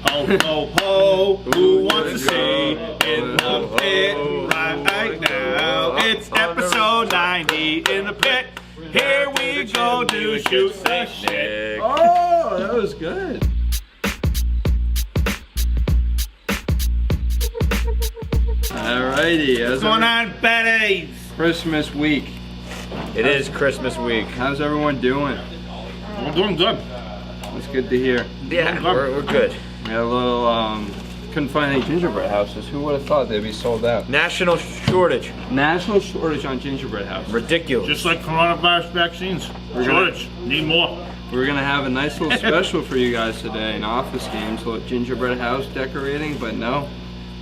Ho, ho, ho, who wants to see in the pit right now? It's episode 90 in the pit. Here we go to shoot the shit. Oh, that was good. Alrighty. What's going on, Betty? Christmas week. It is Christmas week. How's everyone doing? We're doing good. It's good to hear. Yeah, we're good. We had a little, couldn't find any gingerbread houses. Who would have thought they'd be sold out? National shortage. National shortage on gingerbread houses. Ridiculous. Just like coronavirus vaccines. Shortage. Need more. We're gonna have a nice little special for you guys today in Office Games, a little gingerbread house decorating, but no.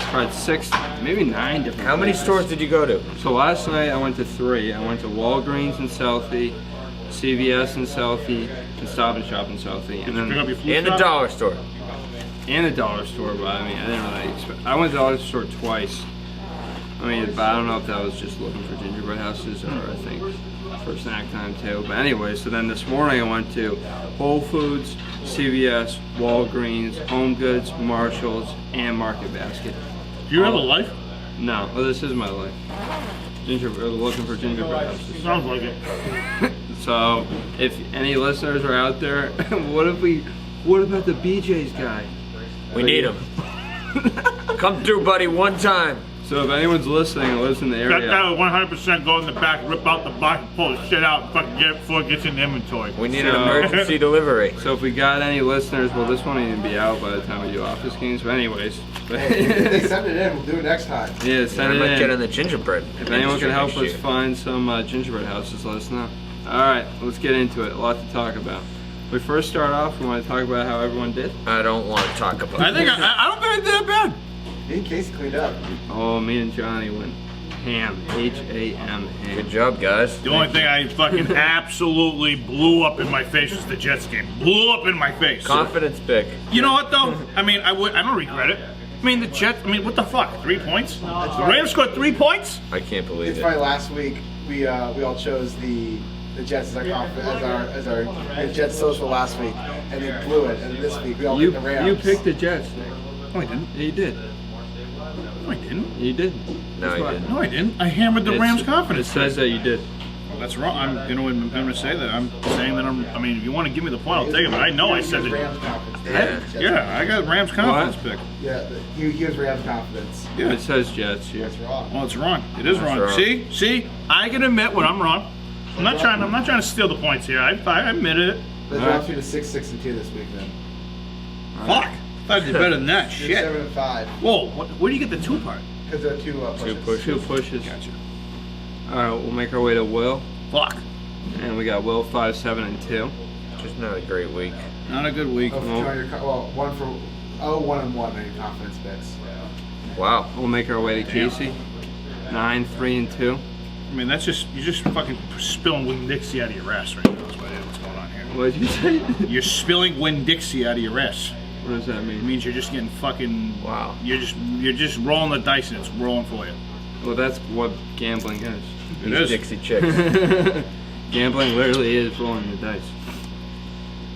Tried 6, maybe 9 different How many places. stores did you go to? So last night I went to 3. I went to Walgreens in Southie, CVS in Southie, and Stop and Shop in Southie, and Pick up then your food In the shop? dollar store. and the dollar store. But I mean, I didn't really expect. I went to the dollar store twice. I mean, but I don't know if that was just looking for gingerbread houses or I think for snack time too. But anyway, so then this morning I went to Whole Foods, CVS, Walgreens, Home Goods, Marshalls, and Market Basket. Do you have a life? No, well, this is my life. Gingerbread, looking for gingerbread houses. Sounds like it. So, if any listeners are out there, what about the BJ's guy? We need him. Come through, buddy, one time. So if anyone's listening and lives in the That area, guy would 100% go in the back, rip out the box, pull the shit out, and fucking get it before it gets in inventory. We need an emergency delivery. so if we got any listeners, well, this won't even be out by the time we do Office Games. But anyways, Hey, send it in. We'll do it next time. yeah, I send might it get in. in the gingerbread. If anyone can help us industry. find some gingerbread houses, let us know. All right, let's get into it. A lot to talk about. We first start off. We want to talk about how everyone did. I don't want to talk about I it. think I don't think I did that bad. Me and Casey cleaned up. Oh, me and Johnny went ham. H-A-M. Good job, guys. The only thing I fucking absolutely blew up in my face was the Jets game. Blew up in my face. Confidence pick. You know what though? I mean, I don't regret it. I mean, the Jets. I mean, what the fuck? 3 points? The Rams scored 3 points? I can't believe It's it. funny. Last week we all chose the Jets as our Jets social last week, and they blew it. And this week we all You picked the Rams. you picked the Jets. No, I didn't. Yeah, you did. No, I didn't. You did. No, That's you why. didn't. No, I didn't. I hammered the It's- Rams confidence. It says that you did. Well, that's wrong. I'm gonna say that. I'm saying that I mean, if you want to give me the point, I'll take it. But I know I said He was that. Rams confidence. Yeah. Yeah, I got Rams confidence pick. Yeah, he was Rams confidence. Yeah. It says Jets here. That's wrong. Well, it's wrong. It is wrong. wrong. See, I can admit when I'm wrong. I'm not trying to steal the points here. I admitted it. Let's All right. drop you to 6-6-2 this week then. Fuck. I did better than that. You're Shit. 7-5 Whoa. Where do you get the 2 part? because there are two pushes. Two pushes. Gotcha. All right, we'll make our way to Will, Fuck. and we got Will 5, 7, and 2. Just not a great week. Not a good week. Oh, for two on your one and one on your confidence picks. Wow. We'll make our way to Casey, 9, 3, and 2. I mean, you're just fucking spilling Winn-Dixie out of your ass right now. That's what's going on here. What did you say? You're spilling Winn-Dixie out of your ass. What does that It mean? means you're just getting fucking. Wow. You're just rolling the dice and it's rolling for you. Well, that's what gambling is. It These is. Dixie chicks. Gambling literally is rolling the dice.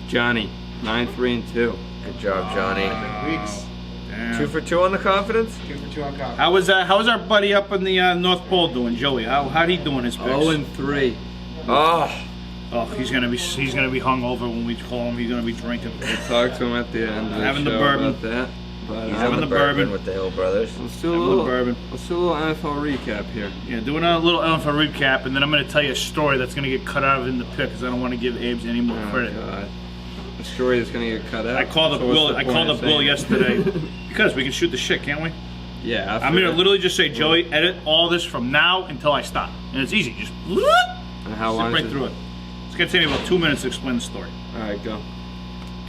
Johnny, 9, 3, and 2. Good job, Johnny. Weeks. Damn. 2 for 2 on the confidence? 2 for 2 on confidence. How was our buddy up in the North Pole doing, Joey? How'd he doing his picks? 0 and 3. Oh, Oh, he's gonna be hungover when we call him. He's gonna be drinking. Talk to him at the end of the Having the show bourbon. about that. But he's having on the the bourbon bourbon. with the Hill Brothers. let's do a Having the little bourbon. Let's do a little NFL recap here. Yeah, doing a little NFL recap, and then I'm gonna tell you a story that's gonna get cut out of in the pick because I don't want to give Abe's any more Oh credit. God, the story is gonna get cut out. I called up So what's Will. the I point called of up Will saying it? yesterday because we can shoot the shit, can't we? Yeah, I'm gonna literally just say, Joey, edit all this from now until I stop, and it's easy. Just And how long zip right is through it. It's gonna take me about 2 minutes to explain the story. All right, go.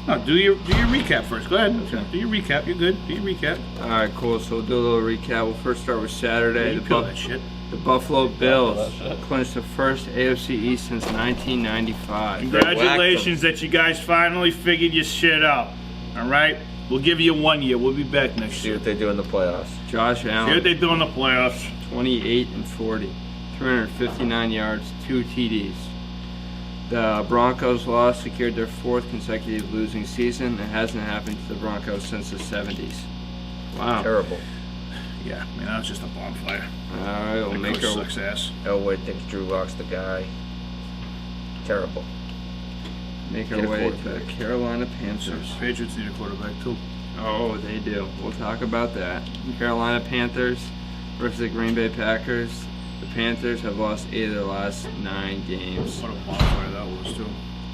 No, do your recap first. Go ahead. Do your recap. You're good. Do your recap. All right, cool. So we'll do a little recap. We'll first start with Saturday. You The, kill that shit. the Buffalo Bills clinched the first AFC East since 1995. Congratulations that you guys finally figured your shit out. All right, we'll give you 1 year. We'll be back next See year. what they do in the playoffs. Josh See what Allen, they do in the playoffs. 28 and 40, 359 yards, 2 TDs. The Broncos loss secured their 4th consecutive losing season. It hasn't happened to the Broncos since the 70s. Wow. Terrible. Yeah, man, that was just a bonfire. All right, we'll That make coach our sucks ass. Elway thinks Drew Lock's the guy. Terrible. Make Get our a way to quarterback. the Carolina So, Panthers. Patriots need a quarterback too. Oh, they do. We'll talk about that. Carolina Panthers versus the Green Bay Packers. The Panthers have lost 8 of their last 9 games. What a bonfire that was too.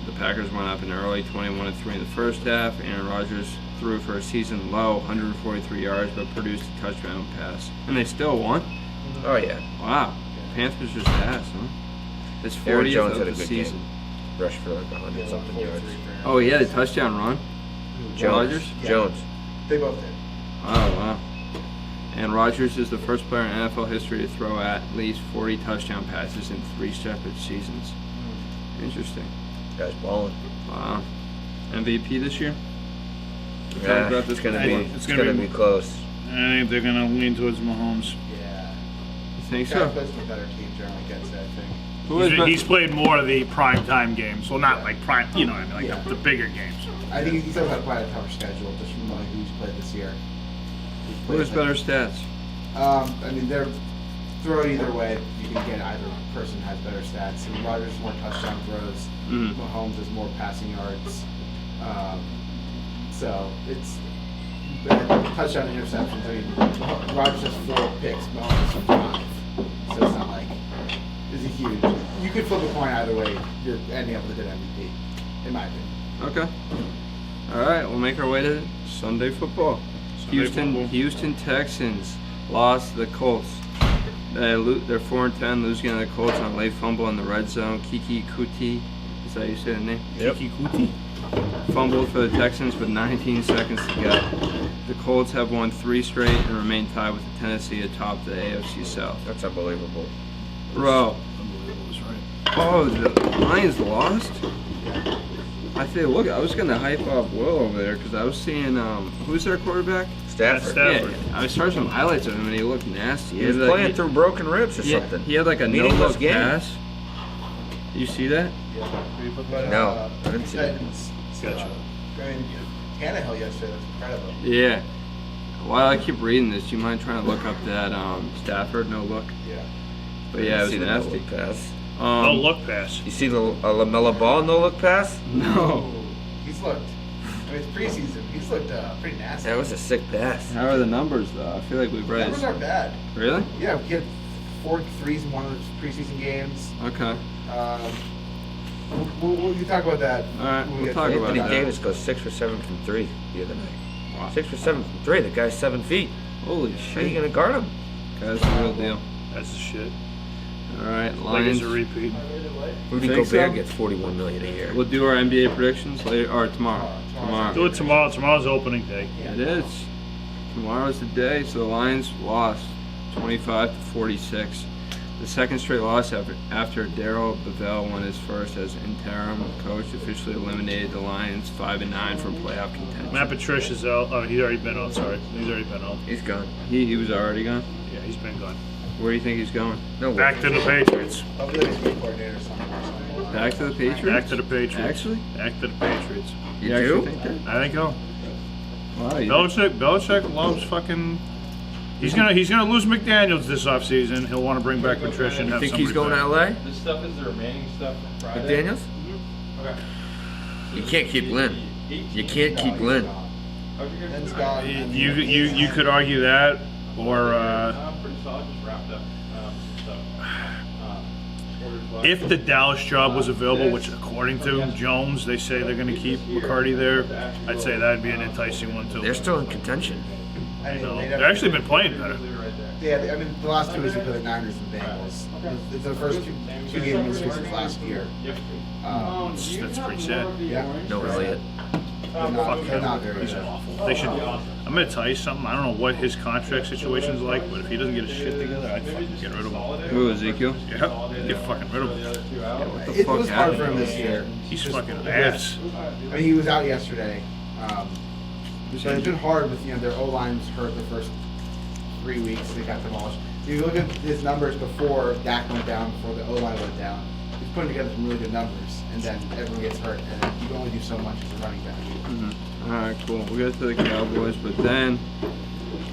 The Packers went up in early, 21-3 in the first half. Aaron Rodgers threw for a season low, 143 yards, but produced a touchdown pass. And they still won? Oh, yeah. Wow. Panthers just ass, huh? It's Aaron 40th Jones of had a the good season. game. Rushed for like 100-something yards. Oh, he had a touchdown run? Rodgers? Yeah. Jones. They both did. Oh, wow. And Rodgers is the first player in NFL history to throw at least 40 touchdown passes in 3 separate seasons. Interesting. Guy's balling. Wow. MVP this year? Yeah, about this it's gonna I be. think It's it's gonna gonna be be- close. I think they're gonna lean towards Mahomes. Yeah. You think Guy so? plays for a better team generally gets it, I think. Who is He's played more of the prime time games. Well, not like prime, you know what I mean, like Yeah. the bigger games. I think he's also had quite a tougher schedule just from like who's played this year. Who has better stats? I mean, they're throw it either way. You can get either person has better stats. I mean, Rodgers has more touchdown throws. Mhm. Mahomes has more passing yards. So it's touchdown interceptions. I mean, Rodgers has 4 picks. Mahomes has 5. So it's not like it's a huge. You could flip a coin either way. You're ending up with a good MVP, in my opinion. Okay. All right, we'll make our way to Sunday football. Houston Texans lost to the Colts. They're 4-10, losing to the Colts on a late fumble in the red zone. Kiki Kuti, is that how you say the name? Yep. Kiki Kuti. Fumbled for the Texans with 19 seconds to go. The Colts have won 3 straight and remain tied with the Tennessee atop the AFC South. That's unbelievable. Bro, Unbelievable, was right. oh, the Lions lost? I was gonna hype up Will over there because I was seeing who's their quarterback? Stafford. Stafford. Yeah, I saw some highlights of him and he looked nasty. He was playing through broken ribs or something. He had like a Meaningless no-look game. pass. You see that? But, No, I didn't see that. Titans, Gotcha. I mean, Tannehill yesterday, that's incredible. Yeah. While I keep reading this, do you mind trying to look up that Stafford no look? Yeah. But yeah, it was See the nasty. no-look pass. No look pass. You see the LaMelo Ball no-look pass? No. He's looked. I mean, it's preseason. He's looked pretty nasty. That was a sick pass. How are the numbers though? I feel like we've read. Numbers aren't bad. Really? Yeah, we had 4 threes in one of the preseason games. Okay. We'll talk about that. All right, when we we'll get talk to it. about Anthony that. Davis goes 6 for 7 from 3 the other night. Wow. 6 for 7 from 3. The guy's 7 feet. Holy How are you shit. gonna guard him? That's the real deal. That's the shit. All right, Like Lions. it's a repeat. Rudy Think Gobert so? gets $41 million a year. We'll do our NBA predictions later or tomorrow. Do it tomorrow. Tomorrow's opening day. It is. Tomorrow's the day. So the Lions lost 25-46. The second straight loss after Darryl Bevell won his first as interim coach, officially eliminated the Lions 5-9 from playoff contention. Matt Patricia's out. Oh, he's already been out. Sorry, he's already been out. He's gone. He was already gone. Yeah, he's been gone. Where do you think he's going? No way. Back to the Patriots. Hopefully he's game coordinator or something. Back to the Patriots? Back to the Patriots. Actually? Back to the Patriots. You actually do? think that? I think so. Wow, you Belichick loves fucking. He's gonna lose McDaniels this offseason. He'll want to bring back Patricia and You have think somebody he's going back. to LA? This stuff is the remaining stuff from Friday. McDaniels? Okay. You can't keep Lynn. You can't keep Lynn. Lynn's gone. and then You could argue that, or I'm pretty solid. Just wrapped up some stuff. Orders left. if the Dallas job was available, which according to Jones, they say they're going to keep McCarty there, I'd say that'd be an enticing one too. They're still in contention. I mean, So, they'd they've have- actually been playing better. Yeah, I mean, the last 2 weeks we played the Niners and Bengals. It's the first two games since last year. That's pretty sad. Yeah. No Elliott. They're not very He's good. awful. They should. I'm gonna tell you something. I don't know what his contract situation's like, but if he doesn't get his shit together, I'd fucking get rid of him. Who, Ezekiel? Yeah, get fucking rid of him. What the It fuck was hard for happened? him this year. He's fucking ass. I mean, he was out yesterday. So it's been hard with, their O-line was hurt the first 3 weeks. They got demolished. If you look at his numbers before Dak went down, before the O-line went down, he's putting together some really good numbers, and then everyone gets hurt, and you can only do so much as a running back. All right, cool. We'll get to the Cowboys, but then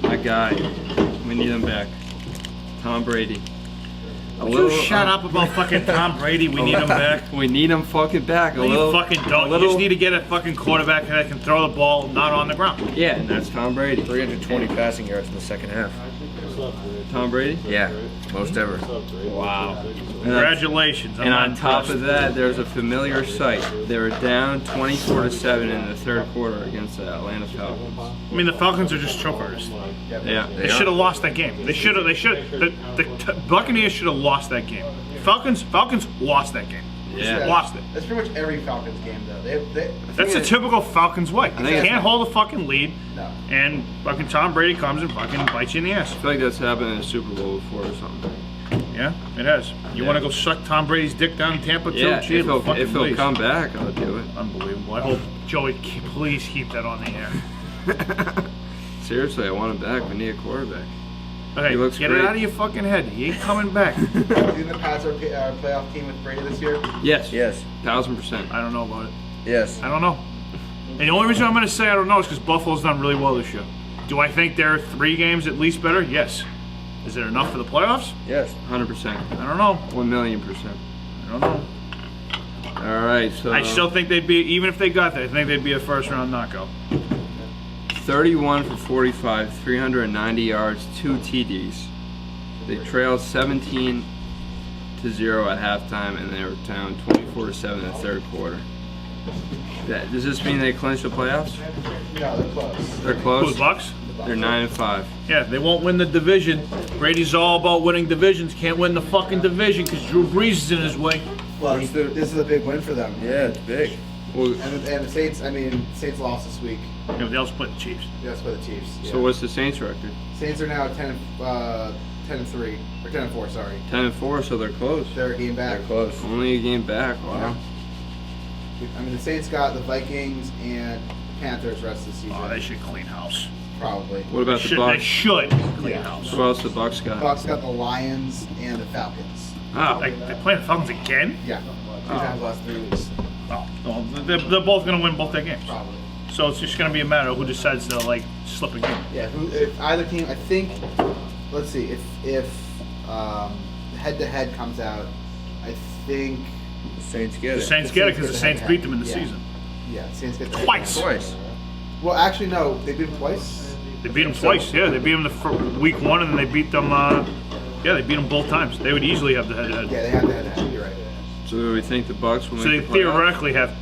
my guy, we need him back. Tom Brady. You shut up about fucking Tom Brady. We need him back. We need him fucking back. You fucking don't. You just need to get a fucking quarterback that can throw the ball not on the ground. Yeah, and that's Tom Brady. 320 passing yards in the second half. Tom Brady? Yeah, most ever. Wow. Congratulations. And on top of that, there's a familiar sight. They were down 24-7 in the third quarter against the Atlanta Falcons. I mean, the Falcons are just chokers. Yeah. They should have lost that game. The Buccaneers should have lost that game. Falcons lost that game. Yeah. Lost it. That's pretty much every Falcons game, though. That's a typical Falcons way. They can't hold a fucking lead, No. and fucking Tom Brady comes and fucking bites you in the ass. I feel like that's happened in the Super Bowl before or something. Yeah, it has. You want to go suck Tom Brady's dick down in Tampa too? Yeah, Gee, if he'll please. come back, I'll do it. Unbelievable. I hope Joey, please keep that on the air. Seriously, I want him back. We need a quarterback. Okay, He looks get great. it out of your fucking head. He ain't coming back. Do you think the Pats are a playoff team with Brady this year? Yes. Yes. 1,000%. I don't know about it. Yes. I don't know. And the only reason I'm going to say I don't know is because Buffalo's done really well this year. Do I think they're 3 games at least better? Yes. Is it enough for the playoffs? Yes. 100%. I don't know. 1,000,000%. I don't know. All right, so I still think they'd be, even if they got there, I think they'd be a first-round knockout. 31 for 45, 390 yards, 2 TDs. They trailed 17-0 at halftime, and they were down 24-7 in the third quarter. Does this mean they clinched the playoffs? No, they're close. They're Who's close. Bucks? They're 9-5. Yeah, they won't win the division. Brady's all about winning divisions. Can't win the fucking division because Drew Brees is in his way. Well, this is a big win for them. Yeah, it's big. Well, And the Saints, Saints lost this week. Yeah, they all split the Chiefs. That's by the Chiefs. so what's the Saints' record? Saints are now 10-3 or 10-4. Sorry, 10-4, so they're close. they're a game back. They're close. Only a game back. Wow. The Saints got the Vikings and Panthers rest of the season. Oh, they should clean house. Probably. What about the They Bucks? should clean Yeah. house. Who else the Bucks got? Bucks got the Lions and the Falcons. Oh, They're playing the Falcons again? Yeah, 2 times the last 3 weeks. Oh, well, they're both going to win both their games. Probably. So it's just going to be a matter of who decides to, slip a game. Yeah, if either team, I think. Let's see, if head-to-head comes out, I think. The Saints get The it. Saints get it because the Saints beat them in the season. Yeah, Saints get the Twice. Twice. Well, actually, no, they beat them twice. They beat them twice, yeah. They beat them week 1 and then they beat them, they beat them both times. They would easily have the head-to-head. Yeah, they have the head-to-head. You're right. so do we think the Bucks will So they make the playoffs? theoretically have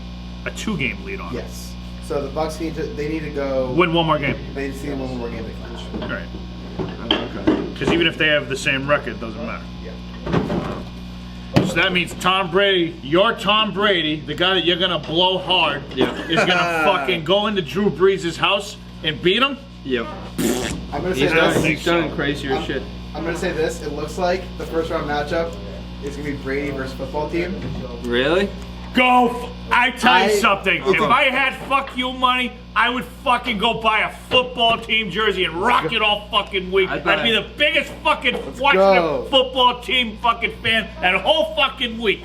a 2-game lead on them. Yes. So the Bucks need to go. Win one more game. They need to see one more game to clinch. Right. Oh, okay. Because even if they have the same record, it doesn't matter. Yeah. So that means Tom Brady, your Tom Brady, the guy that you're going to blow hard, Yeah. is going to fucking go into Drew Brees' house and beat him? Yep. I'm gonna say He's not- this. He's done crazier shit. I'm gonna say this. It looks like the first round matchup is gonna be Brady versus football team. Really? Go! I tell you something. Okay. If I had fuck you money, I would fucking go buy a football team jersey and rock it all fucking week. I bet. I'd be the biggest fucking go. Washington football team fucking fan that whole fucking week.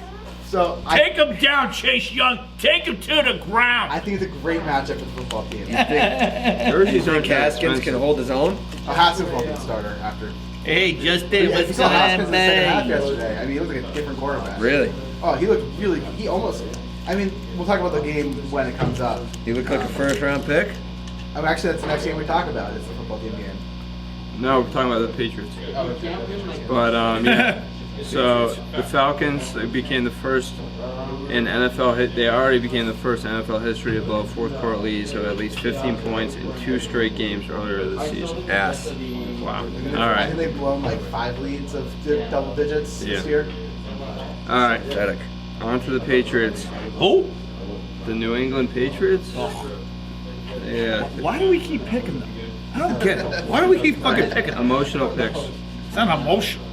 So Take him down, Chase Young. Take him to the ground. I think it's a great matchup for the football team. Jerseys aren't that Haskins can expensive. hold his own. Haskins will be the starter after. Hey, Justin, You what's saw going Haskins on, in the second half man? yesterday. He looked like a different quarterback. Really? Oh, he looked really. He almost. We'll talk about the game when it comes up. He looked like a first round pick. Actually, that's the next game we talk about. It's the football team game. No, we're talking about the Patriots. Oh, But yeah. So the Falcons, they became the first in NFL. They already became the first in NFL history to blow fourth quarter leads of at least 15 points in 2 straight games earlier this season. Ass. Wow. All I right. think they've blown like 5 leads of double digits this Yeah. year. All right. Pathetic. On to the Patriots. Who? The New England Patriots. Yeah. Why do we keep picking them? I don't get it. Why do we keep fucking picking them? Emotional picks. It's not emotional.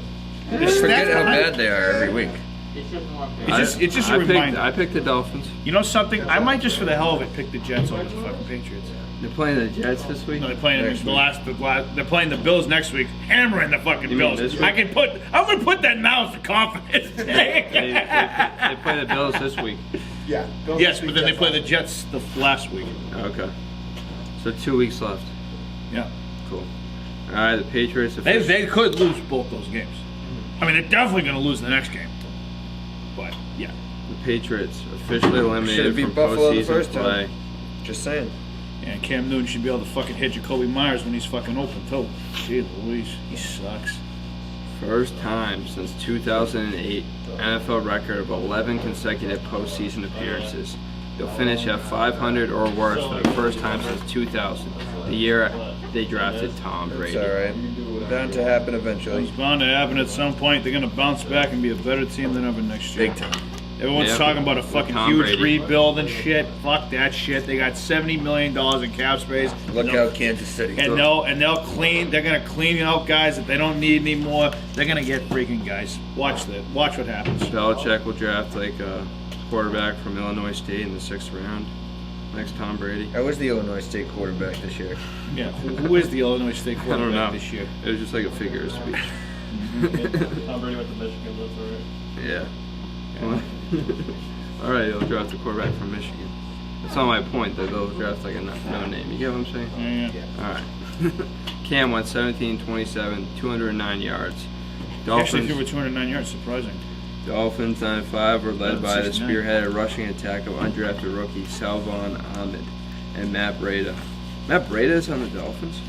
It's Forget how not- bad they are every week. It's just a I reminder. picked the Dolphins. You know something? I might just for the hell of it pick the Jets over the fucking Patriots. They're playing the Jets this week. No, they're playing Next the week. last. They're playing the Bills next week. Hammering the fucking You mean Bills. this week? I'm gonna put that now for confidence. They play the Bills this week. Yeah. Bills Yes, this week, but then they Jets play the last Jets the last week. Okay. So 2 weeks left. Yeah. Cool. All right, the Patriots. They could lose both those games. I mean, they're definitely going to lose the next game. But yeah, The Patriots officially eliminated Should've beat from Buffalo the postseason first time. play. Just saying. and Cam Newton should be able to fucking hit Jacoby Myers when he's fucking open too. Gee Louise, he sucks. First time since 2008, NFL record of 11 consecutive postseason appearances. They'll finish at 500 or worse for the first time since 2000, the year they drafted Tom It's Brady. alright. Bound to happen eventually. It's bound to happen at some point. They're going to bounce back and be a better team than ever next year. Big time. Everyone's Yeah, talking about a with fucking Tom huge Brady. rebuild and shit. Fuck that shit. They got $70 million in cap space. Look No- out, Kansas City. And they'll clean. They're gonna clean out guys that they don't need anymore. They're gonna get freaking guys. Watch that. Watch what happens. Belichick will draft like a quarterback from Illinois State in the 6th round. Next Tom Brady. How was the Illinois State quarterback this year? Yeah. Who is the Illinois State I don't quarterback know. this year? It was just like a figure of speech. Tom Brady went to Michigan, that's all right. Yeah. All right, they'll draft a quarterback from Michigan. That's not my point. That they'll draft like a no name. You get what I'm saying? Yeah. All right. Cam went 17-27, 209 yards. Actually, Dolphins. threw for 209 yards. Surprising. Dolphins 9-5 were led by the 69. spearheaded rushing attack of undrafted rookie Salvon Ahmed and Matt Breida. Matt Breida is on the Dolphins?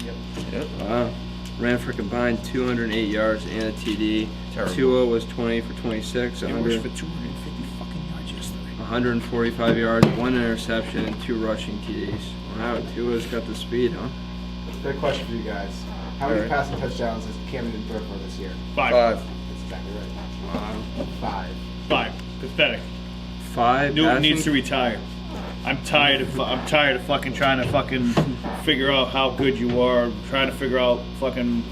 Yep. Wow. Ran for combined 208 yards and a TD. Terrible. Tua was 20 for 26, They 100, rushed for 250 fucking yards yesterday. 145 yards, 1 interception, and 2 rushing TDs. Wow, Tua's got the speed, huh? Good question for you guys. How many Alright. passing touchdowns has Cam Newton thrown for this year? 5. 5. That's exactly right. Wow. 5. 5. Pathetic. 5 Newton passing? needs to retire. I'm tired of fucking trying to fucking figure out how good you are. Trying to figure out fucking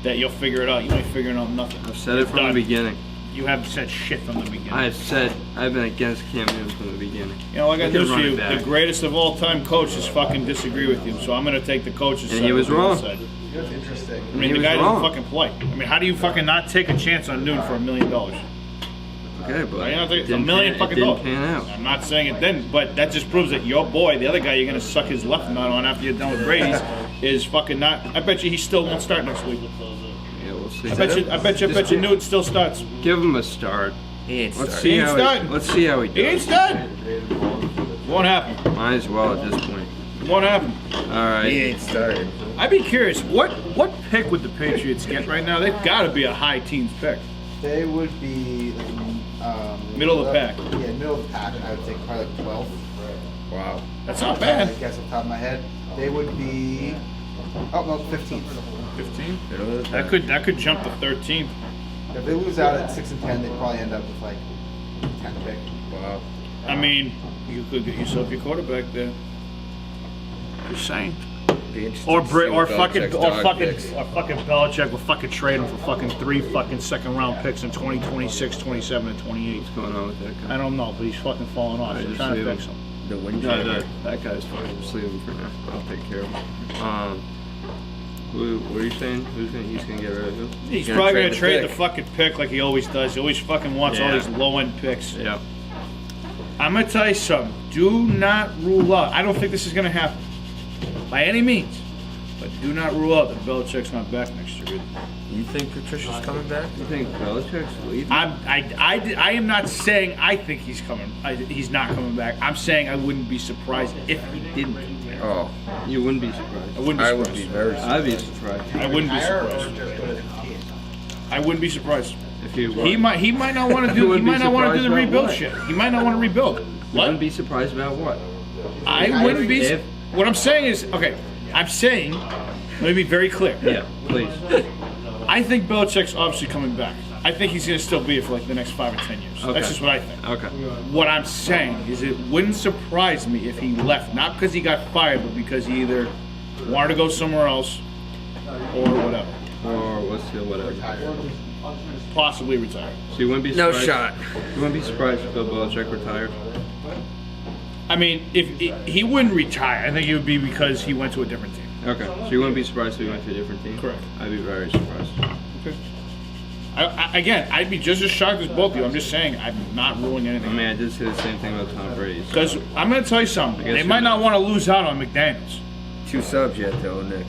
that you'll figure it out. You ain't figuring out nothing. I've said it It's from done. the beginning. You haven't said shit from the beginning. I've been against Cam Newton from the beginning. You know, I got Look at news for running you. back. The greatest of all time coaches fucking disagree with you. So I'm going to take the coach's And side. he was over your wrong. side. That's interesting. I mean, He the was guy wrong. doesn't fucking play. I mean, how do you fucking not take a chance on Newton for $1 million? Okay, but You know, it it's a didn't million pan- fucking it didn't dollars. pan out. I'm not saying it then, but that just proves that your boy, the other guy you're going to suck his left nut on after you're done with Brady's, is fucking not. I bet you he still won't start next week. Yeah, we'll see. I bet you Newton still starts. Give him a start. He ain't Let's starting. see ain't how starting. let's see how he He ain't does. starting. Won't happen. Might as well at this point. Won't happen. All He right. ain't starting. I'd be curious, what pick would the Patriots get right now? They've got to be a high teens pick. They would be like, Middle of the pack. Yeah, middle of the pack. I would say probably like 12. Wow. That's not I bad. guess off the top of my head, they would be. Oh no, 15th. 15. Middle of the pack. That could jump to 13. If they lose out at 6 and 10, they'd probably end up with like 10 pick. Wow. I mean, you could get yourself your quarterback there. Just saying. Be interesting Or to see Brit, or what fucking, Belichick's or dog fucking, picks. or fucking Belichick will fucking trade him for fucking 3 fucking second round picks in 2026, 27, and 28. What's going on with that guy? I don't know, but he's fucking falling off. Alright, I'm just trying to leave him. fix him. The wind No, jammer. that guy's fine. Just leave him for now. I'll take care of him. What are you saying? He's gonna get rid of who? He's gonna probably trade gonna the trade pick. the fucking pick like he always does. He always fucking wants all Yeah. these low end picks. Yeah. I'm gonna tell you something. Do not rule out. I don't think this is gonna happen by any means, but do not rule out that Belichick's not back next year. You think Patricia's coming back? You think Belichick's leaving? I am not saying I think he's coming. He's not coming back. I'm saying I wouldn't be surprised if he didn't. Oh, You wouldn't be surprised. I wouldn't be I surprised. would be very I'd be surprised I wouldn't be surprised. I wouldn't be surprised. if you He might not want to do. He wouldn't be might not want to do the surprised about rebuild what? shit. He might not want to rebuild. You What? wouldn't be surprised about what? I wouldn't be. If- What I'm saying is, okay. I'm saying. Let me be very clear. Yeah, please. I think Belichick's obviously coming back. I think he's going to still be here for like the next 5 or 10 years. Okay. That's just what I think. Okay. What I'm saying is it wouldn't surprise me if he left, not because he got fired, but because he either wanted to go somewhere else or whatever. Or what's the whatever? Possibly retire. So you wouldn't be no surprised. shot. You wouldn't be surprised if Bill Belichick retired. I mean, if he wouldn't retire, I think it would be because he went to a different team. Okay, so you wouldn't be surprised if he went to a different team? Correct. I'd be very surprised. Okay. Again, I'd be just as shocked as both of you. I'm just saying, I'm not ruling I anything. mean, I did say the same thing about Tom Brady. So. Because I'm going to tell you something. guess They you're might not not. want to lose out on McDaniels. 2 subs yet, though, Nick.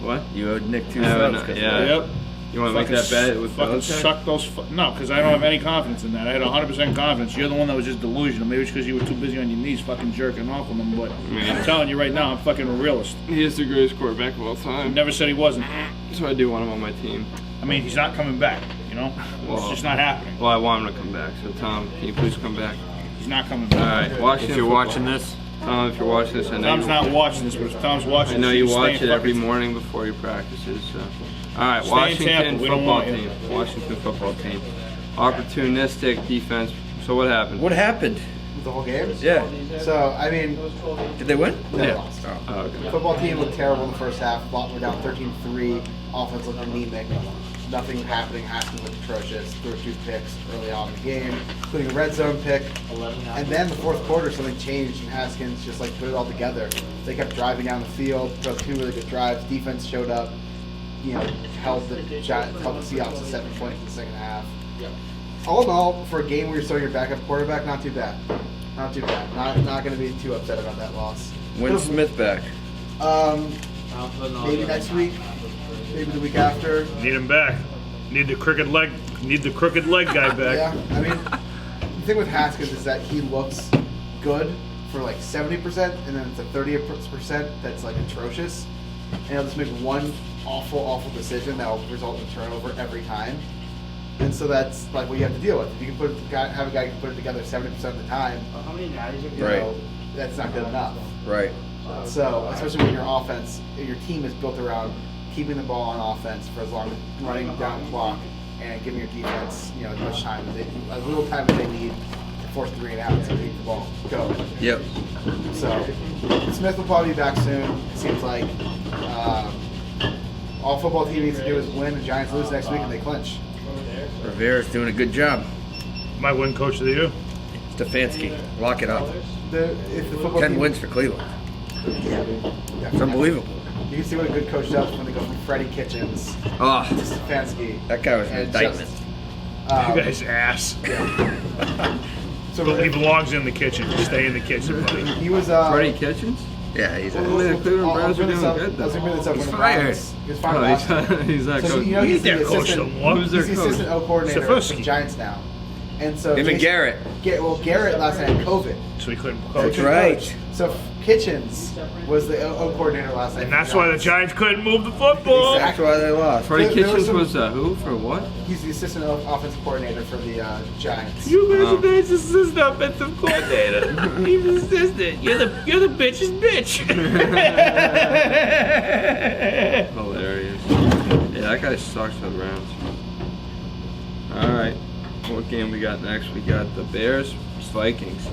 What? You owed Nick 2 No, subs. no, 'cause yeah. Yep. You want to make that bet with fucking Belichick? suck those. No, because I don't have any confidence in that. I had 100% confidence. You're the one that was just delusional. Maybe it's because you were too busy on your knees fucking jerking off on them. But I'm telling you right now, I'm fucking a realist. He is the greatest quarterback of all time. Never said he wasn't. So I do want him on my team. I mean, he's not coming back. You know, Well, it's just not happening. Well, I want him to come back. So Tom, can you please come back? He's not coming All back. right, Washington. If you're football. watching this, Tom, if you're watching this, I know Tom's you. not watching this, but if Tom's watching I know this, you he's watch staying it every fucking- morning before your practices. So. All right, Stay in Washington Tampa. We don't football want you. team. Washington football team. Opportunistic defense. So what happened? what happened? The whole game. Yeah. So I mean, Did they win? they Yeah. lost. Oh, okay. Football team looked terrible in the first half. We're down 13-3. Offense looked anemic. Nothing happening. Haskins looked atrocious. Threw 2 picks early on in the game, including a red zone pick. And then the fourth quarter, something changed, and Haskins just like put it all together. They kept driving down the field, drove 2 really good drives. Defense showed up. You know, held the Seahawks to 7 points in the second half. All in all, for a game where you're starting your backup quarterback, not too bad. Not too bad. Not going to be too upset about that loss. When's Smith back? Maybe next week. Maybe the week after. Need him back. Need the crooked leg. Need the crooked leg guy back. Yeah, I mean, the thing with Haskins is that he looks good for like 70%, and then it's a 30% that's like atrocious. And he'll just make one awful decision that will result in turnover every time. And so that's like what you have to deal with. If you can have a guy who can put it together 70% of the time, you Right. know, that's not good enough. Right. So, especially when your offense, your team is built around keeping the ball on offense for as long as running down the clock and giving your defense, you know, as much time as little time as they need to force 3 and outs and keep the ball going. Yep. So, Smith will probably be back soon. It seems like all football team needs to do is win. The Giants lose next week and they clinch. Rivera's doing a good job. Might win Coach of the Year. Stefanski, lock it up. If the football 10 team wins for Cleveland. yeah, It's unbelievable. You can see what a good coach does when they go from Freddie Kitchens Oh, to Stefanski. that guy was an And indictment. You guys ass. So But he belongs in the kitchen. Stay in the kitchen, buddy. he was Freddie Kitchens? Yeah, he's Well, a... the Cleveland Browns are doing good, I was gonna bring this up He's when the fired. Browns. He was fired Oh, last year. he's that So coach. you know he's Their the coach assistant. somewhat. Who's their He's the coach? assistant O coordinator for Stefanski. the Giants now. And so Him and Garrett. Garrett last night had COVID. So he couldn't So he coach. couldn't right. coach. So Kitchens was the O coordinator last night. And for that's why the Giants. Giants couldn't move the football. That's why they lost. Freddie There was Kitchens some- was who for what? He's the assistant offensive coordinator for the Giants. You guys are the assistant offensive coordinator. He's the assistant. You're the bitch's bitch. Hilarious. Yeah, that guy sucks for the Browns. All right, what game we got next? We got the Bears, Vikings.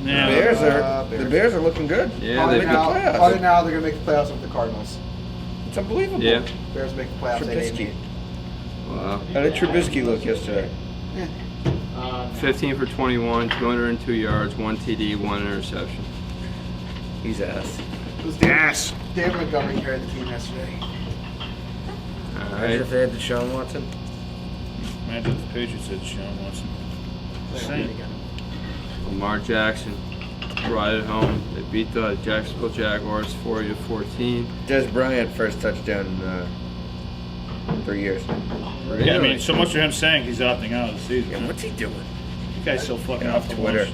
The Yeah. Bears are looking good. Yeah, Other they make the playoffs. Other now, they're gonna make the playoffs with the Cardinals. It's unbelievable. Yeah. Bears make the playoffs. Trubisky. Wow. How did Trubisky look yesterday? 15 for 21, 202 yards, 1 TD, 1 interception. He's ass. It was David, Ass. David Montgomery carried the team yesterday. All Imagine right. if they had Deshaun Watson. Imagine if the Patriots had Sean Watson. Same. Lamar Jackson, right at home. They beat the Jacksonville Jaguars 40-14. Des Bryant, first touchdown in 3 years. Yeah, I mean, so much for him saying he's opting out of the season. Yeah, what's he doing? The guy's so fucking Get off off the Twitter.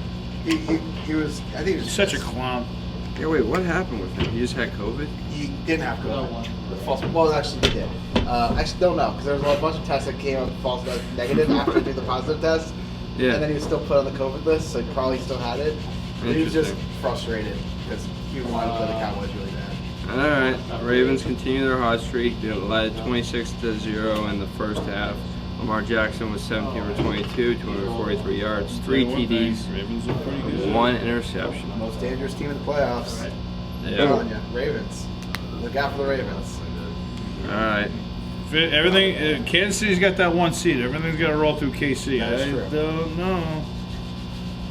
lunch. He was. I think he was He's such a clown. Yeah, wait, what happened with him? He just had COVID? He didn't have COVID. The false. Well, actually, he did. Actually, don't know because there was a bunch of tests that came up false negative after he did the positive test. Yeah. And then he was still put on the COVID list, so he probably still had it. But he was just Interesting. frustrated because he wanted to play the Cowboys really bad. All right, Ravens continue their hot streak. They led 26-0 in the first half. Lamar Jackson was 17 for 22, 243 yards, 3 TDs, Ravens are pretty good. 1 interception. Most dangerous team in the playoffs. I'm Yeah. telling you, Ravens. Look out for the Ravens. All right. Everything, Kansas City's got that one seed. Everything's got to roll through KC. That is I true. don't know.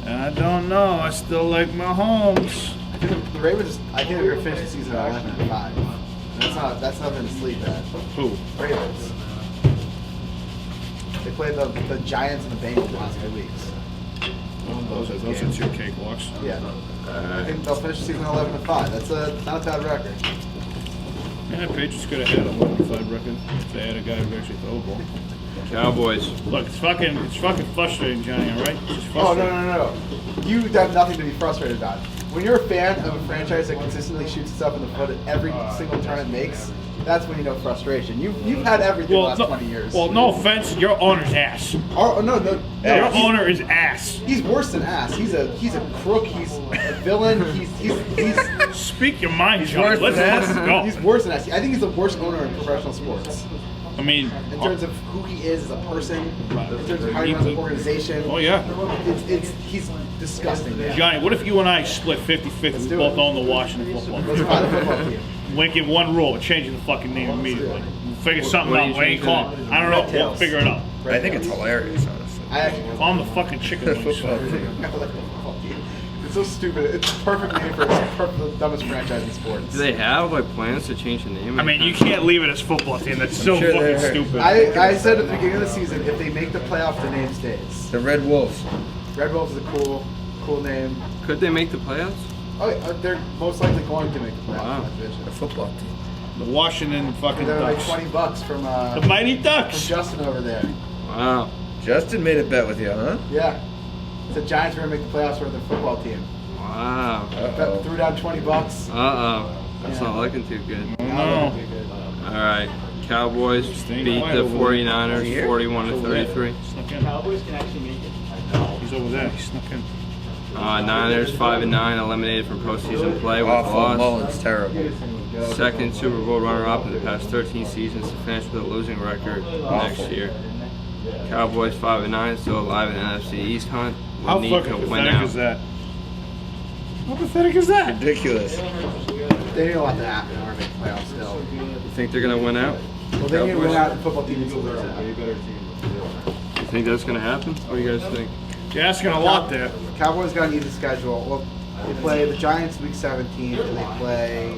I don't know. I still like Mahomes. I think the Ravens. I think they're gonna finish the season at 11-5. That's nothing to sleep at. Who? Ravens. They played the Giants and the Bengals the last 2 weeks. Those are two cakewalks. Yeah. I think they'll finish the season 11-5. That's not a bad record. Yeah, Patriots could have had a 11-5 record if they had a guy who actually throw a ball. Cowboys. Look, it's fucking frustrating, Johnny. All right? It's Oh frustrating. no! You have nothing to be frustrated about. When you're a fan of a franchise that consistently shoots itself in the foot at every single turn it makes, that's when you know frustration. You've had everything the last 20 years. Well, no offense, your owner's ass. Oh no! Your owner is ass. He's worse than ass. He's a crook. He's a villain. He's Speak your mind, Johnny. worse Let's than ass? go. he's worse than ass. I think he's the worst owner in professional sports. I mean, In terms of who he is as a person, in terms of how he runs an organization. oh yeah. He's disgusting, man. Johnny, what if you and I split 50-50? We do both it. own the Washington football Let's team. buy the football team. Lincoln, one rule: we're changing the fucking name immediately. We'll figure something what do out. you We ain't change call it. I don't know. We'll Tails. figure it out. I think it's hilarious, honestly. I actually Call them the fucking chicken wings. Football team. I like the football team. It's so stupid. It's a perfect name for the dumbest franchise in sports. Do they have like plans to change the name? I mean, you can't leave it as football team. That's so sure fucking they're- stupid. I said at the beginning of the season, if they make the playoffs, the name stays. The Red Wolves. Red Wolves is a cool name. Could they make the playoffs? Oh, they're most likely going to make the playoffs Wow. in that division. The football team. The Washington fucking They're like Ducks. $20 from The Mighty Ducks. Justin over there. Wow. Justin made a bet with you, huh? Yeah. The Giants were gonna make the playoffs for the football team. Wow. Uh-oh. Threw down $20. That's not looking too good. No. All right. Cowboys beat quiet the over 49ers Here? 41-33. Snuck in. Cowboys can actually make it. He's over there. He snuck in. Niners 5-9, eliminated from postseason play with a Awful. loss. Mullins terrible. Second Super Bowl runner-up in the past 13 seasons to finish with a losing record next year. Cowboys 5-9, still alive in the NFC East hunt. How Will need fucking to win pathetic out. is that? How pathetic is that? Ridiculous. They need a lot to happen in order to make the playoffs still. You think they're gonna win out? Well, they need to win out the football team needs to lose out. You think that's gonna happen? What do you guys think? You're asking a lot there. Cowboys got an easy schedule. Well, they play the Giants week 17, and they play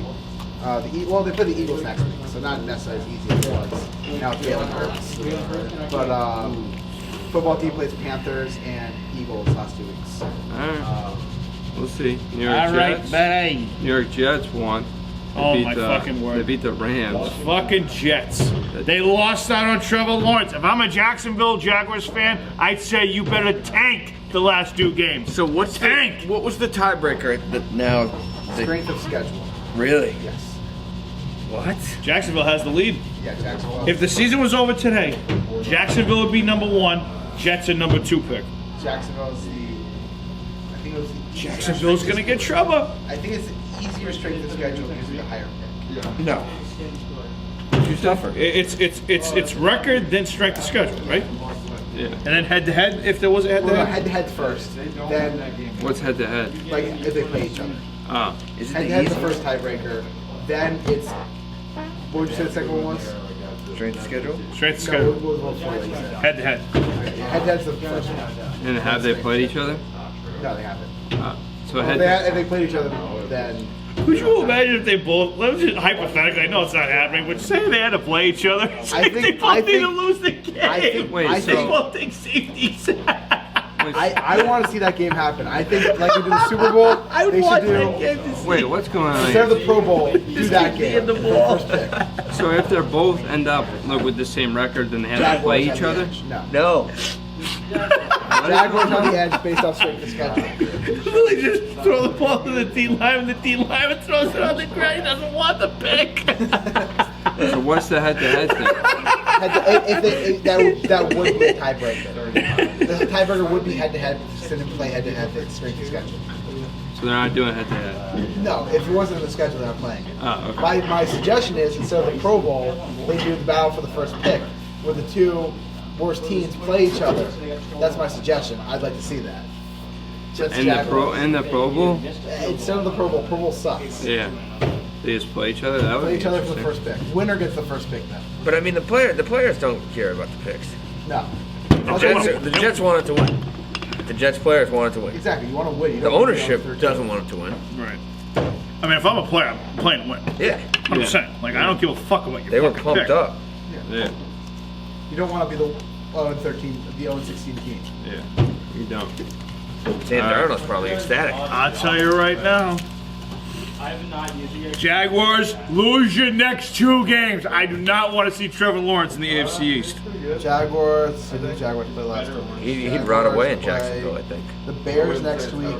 they play the Eagles next week, so not necessarily as easy as it was. Now it's Jalen Hurts. But football team plays Panthers and Eagles last 2 weeks. All right, we'll see. New York All right, Jets. bye. New York Jets won. They Oh, beat my the, fucking word. They beat the Rams. Fucking Jets. They lost out on Trevor Lawrence. If I'm a Jacksonville Jaguars fan, I'd say you better tank the last 2 games. So what's Tank. what was the tiebreaker that now? Strength of schedule. Really? Yes. What? Jacksonville has the lead. Yeah, Jacksonville. If the season was over today, Jacksonville would be number 1. Jets are number 2 pick. Jacksonville's I think it was the Jacksonville's gonna get trouble. I think it's the easier strength of schedule because of the higher pick. No. Too tougher. It's record then strength of schedule, right? Yeah. And then head to head if there was a head Well, to no, head. head-to-head first. Then, What's head to head? like, if they play each other. Ah, Is it Head-to-head's the the first tiebreaker. Then it's... What would you say the second one was? strength of schedule? Strength of No, schedule. what was one before that you said? Head to head. Head-to-head's the first one. and have they played each other? No, they haven't. So If head. if they played each other, then... Could you imagine if they both, let's just hypothetically, I know it's not happening, but say they had to play each other. Say think- they both I need to think- lose the game. I think... Wait, I so- They think both take safeties. I want to see that game happen. I think, like we did the Super Bowl, I would they watch should that do... game to see. Wait, what's going on? Instead of Here? the Pro Bowl, do that game. the for ball. first pick. So if they're both end up like, with the same record, then they have to play Jaguars each have the other. edge. No. No. Jaguars on the edge based off strength of schedule. They just throw the ball to the D lineman, the D lineman throws it on the ground, he doesn't want the pick. So what's the head to head thing? That would be a tiebreaker. The tiebreaker would be head-to-head, instead of play head-to-head, the strength of schedule. So they're not doing head to head. No, if it wasn't in the schedule, they're not playing it. Oh, okay. My suggestion is, instead of the Pro Bowl, they do the battle for the first pick, where the 2 worst teams play each other. That's my suggestion. I'd like to see that. Jets, And the Jaguars. Pro Bowl. Instead of the Pro Bowl sucks. Yeah. They just play each other. That would Play be each other for the interesting. first pick. Winner gets the first pick then. But I mean, the players don't care about the picks. No. The Jets want it to win. The Jets players wanted to win. Exactly. You want to win. You The don't want to be ownership 13. doesn't want them to win. Right. I mean, if I'm a player, I'm playing to win. Yeah. 100%. Like, I don't give a fuck about your They were fucking pumped pick. up. Yeah. You don't want to be the 0-13, the 0-16 team. Yeah. You don't. Sam Darnold's probably ecstatic. I'll tell you right now. Jaguars, lose your next 2 games. I do not want to see Trevor Lawrence in the AFC East. Jaguars. Who did the Jaguars play last week? He'd run away in Jaguars Jacksonville, I play think. The Bears next week,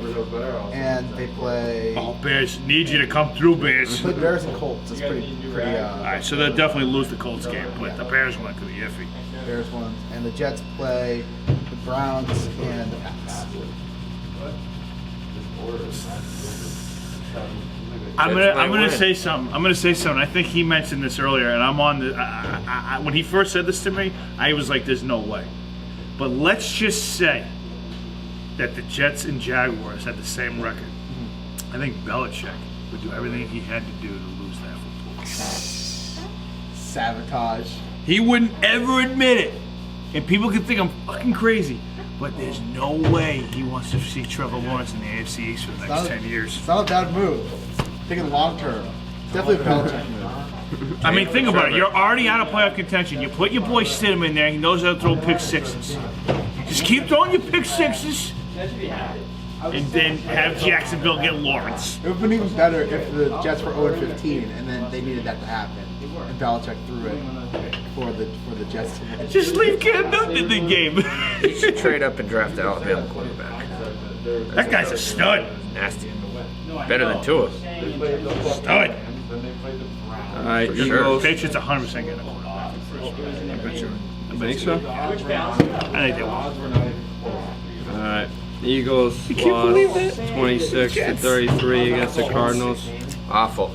and they play. Oh, Bears, need you to come through, Bears. Play Bears and Colts. It's pretty. All right, so they'll definitely lose the Colts game, but the Bears one could be iffy. Bears ones, and the Jets play the Browns and the Pats. I'm Jets gonna might win. say something. I'm gonna say something. I think he mentioned this earlier, and I'm on the. When he first said this to me, I was like, "There's no way." But let's just say that the Jets and Jaguars had the same record. I think Belichick would do everything he had to do to lose that football game. Sabotage. He wouldn't ever admit it, and people could think I'm fucking crazy. But there's no way he wants to see Trevor Lawrence in the AFC East for the next 10 years. It's not a bad move. Thinking long term. Definitely a Belichick move. I mean, think about it. You're already out of playoff contention. You put your boy Stidham in there. He knows how to throw pick sixes. Just keep throwing your pick sixes, and then have Jacksonville get Lawrence. It would have been even better if the Jets were 0-15 and then they needed that to happen. And Belichick threw it for the Jets to win. Just leave Cam Newton in the game. He should trade up and draft the Alabama quarterback. That guy's a stud. Nasty. Better than Tua. Stud. All right, For sure. Eagles. Patriots 100% getting a quarterback first. I bet you. You think so? I think they will. All right. Eagles lost 26 to 33 against the Cardinals. Awful.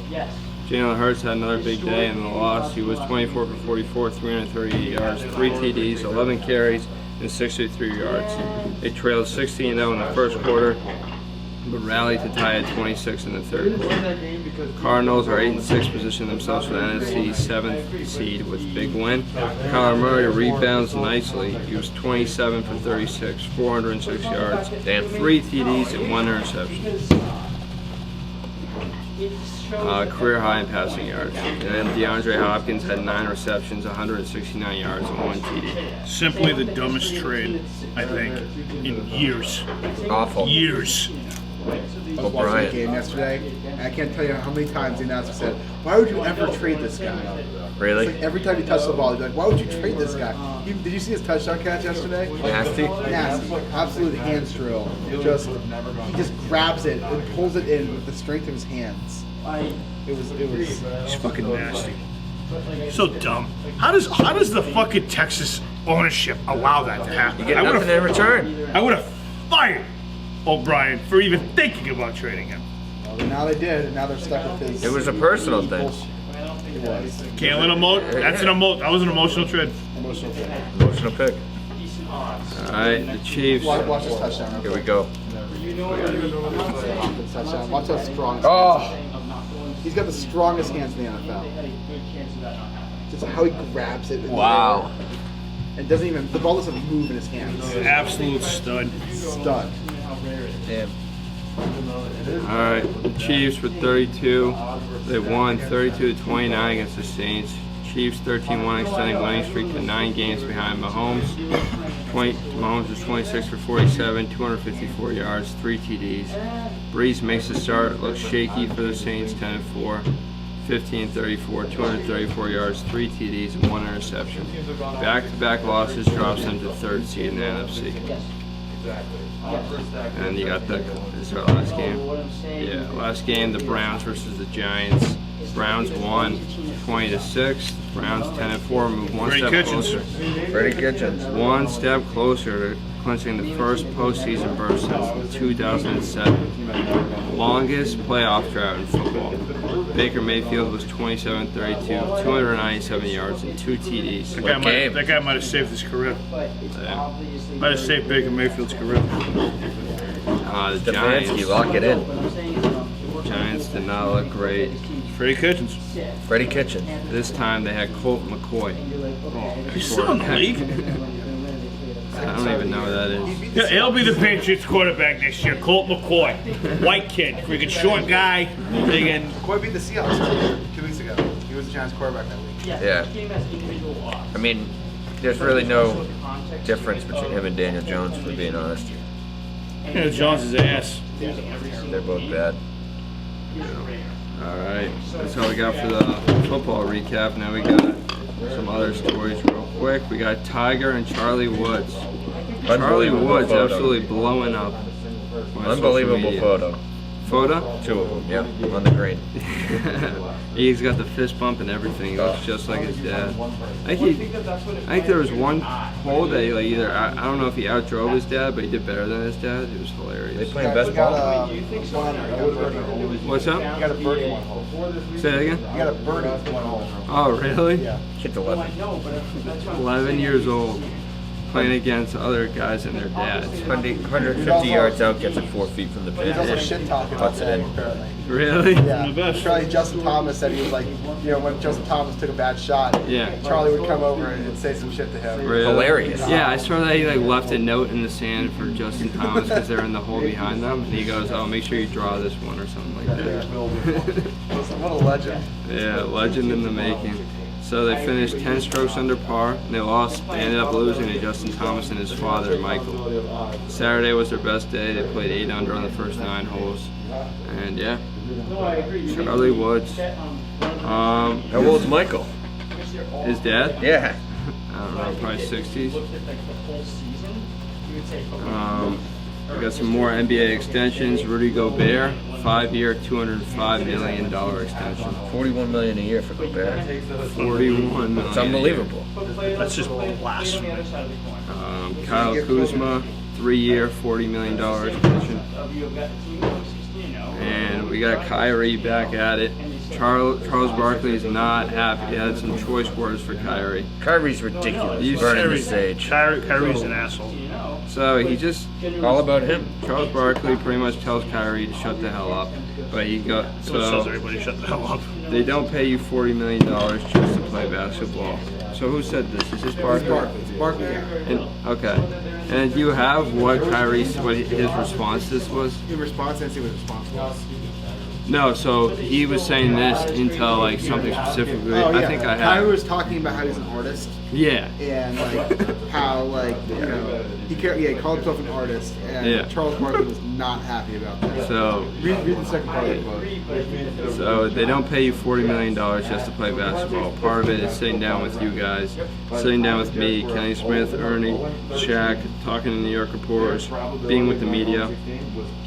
Jalen Hurts had another big day in the loss. He was 24 for 44, 338 yards, 3 TDs, 11 carries, and 63 yards. They trailed 16-0 in the first quarter, but rallied to tie at 26 in the third quarter. Cardinals are 8-6, position themselves for the NFC 7th seed with big win. Kyler Murray rebounds nicely. He was 27 for 36, 406 yards, Damn. 3 TDs, and 1 interception. Career high in passing yards. And then DeAndre Hopkins had 9 receptions, 169 yards, and 1 TD. Simply the dumbest trade, I think, in years. Awful. Years. I was watching the game yesterday, and I can't tell you how many times the announcer said, "Why would you ever trade this guy?" Really? It's like every time he touched the ball, he'd be like, "Why would you trade this guy?" Did you see his touchdown catch yesterday? Nasty. Nasty, absolute hands drill. He just grabs it and pulls it in with the strength of his hands. It was. He's fucking nasty. So dumb. How does the fucking Texas ownership allow that to happen? You get nothing in return. I would have fired O'Brien for even thinking about trading him. Well, now they did, and now they're stuck with his. It was a personal thing. bullshit. It was Can't let him That's an that was an emotional trade. emotional thing. Emotional pick. All right, the Chiefs. Watch this touchdown. Here we go. Hopkins touchdown. Watch how strong. Oh. He's got the strongest hands in the NFL. Just how he grabs it. Wow. And doesn't even the ball doesn't move in his hands. Absolute stud. Stud. Damn. All right, the Chiefs with 32. They won 32-29 against the Saints. Chiefs 13-1, extending winning streak to 9 games behind Mahomes. Mahomes was 26 for 47, 254 yards, 3 TDs. Breeze makes the start look shaky for the Saints, 10-4, 15-34, 234 yards, 3 TDs, and 1 interception. Back-to-back losses drops them to 3rd seed in the NFC. And you got this is our last game. Yeah, last game, the Browns versus the Giants. Browns won 20-6. Browns 10-4, move one Freddie step Kitchens. closer. Freddie Kitchens. One step closer to clinching the first postseason berth since 2007. Longest playoff drought in football. Baker Mayfield was 27-32, 297 yards and 2 TDs. That guy might have saved his career. Might have saved Baker Mayfield's career. The Giants. Stefanski, lock it in. Giants did not look great. Freddie Kitchens. Freddie Kitchens. This time they had Colt McCoy. He's still in the league. I don't even know who that is. Yeah, he'll be the Patriots quarterback next year. Colt McCoy, white kid, freaking short guy, freaking. McCoy beat the Seahawks 2 weeks ago. He was the Giants quarterback that week. Yeah. I mean, there's really no difference between him and Daniel Jones, for being honest. Yeah, Jones' ass. They're both bad. All right, that's all we got for the football recap. Now we got some other stories real quick. We got Tiger and Charlie Woods. Charlie Unbelievable Woods photo. absolutely blowing up. on social Unbelievable media. photo. Photo? 2 of them, yeah, on the green. He's got the fist bump and everything. He looks just like his dad. I think there was one hole that he, like, either I don't know if he outdrove his dad, but he did better than his dad. It was They hilarious. playing best ball? What's up? You got a birdie one hole. Say that again. You got a birdie one hole. Oh, really? Yeah. Hit the 11. 11 years old, playing against other guys and their dads. 150 yards out, gets it 4 feet from the He's also pin. shit talking about Puts it that, in. apparently. Really? Yeah. The best. Charlie Justin Thomas said he was like, you know, when Justin Thomas took a bad shot, Yeah. Charlie would come over and say some shit to him. Really? Hilarious. Yeah, I saw that he like left a note in the sand for Justin Thomas because they're in the hole behind them. And he goes, "Oh, make sure you draw this one" or something like that. What a legend. Yeah, legend in the making. So they finished 10 strokes under par, and they lost. They ended up losing to Justin Thomas and his father, Michael. Saturday was their best day. They played 8 under on the first 9 holes, and yeah, Charlie Woods. How old's Michael? His dad? Yeah. I don't know, probably 60s. We got some more NBA extensions. Rudy Gobert, 5-year, $205 million extension. $41 million a year for Gobert. 41 million. It's unbelievable. That's just blasphemy. Kyle Kuzma, 3-year, $40 million extension. And we got Kyrie back at it. Charles Barkley is not happy. He had some choice words for Kyrie. Kyrie's ridiculous. You Burning the Kyrie- stage. Kyrie's an asshole. So he just, All about him. Charles Barkley pretty much tells Kyrie to shut the hell up. But he got, So tells so everybody shut the hell up. they don't pay you $40 million just to play basketball. So who said this? Is this Barkley? It's Barkley, yeah. And, okay. And do you have what Kyrie's, what his response to this was? In response, I didn't see what his response was. No, so he was saying this until like something specifically. Oh, yeah. I think I Kyrie have. was talking about how he's an artist Yeah. and like how like you know he called himself an artist and Yeah. Charles Barkley was not happy about that. So, Read the second part of the quote. so they don't pay you $40 million just to play basketball. Part of it is sitting down with you guys, sitting down with me, Kenny Smith, Ernie, Shaq, talking to New York reporters, being with the media.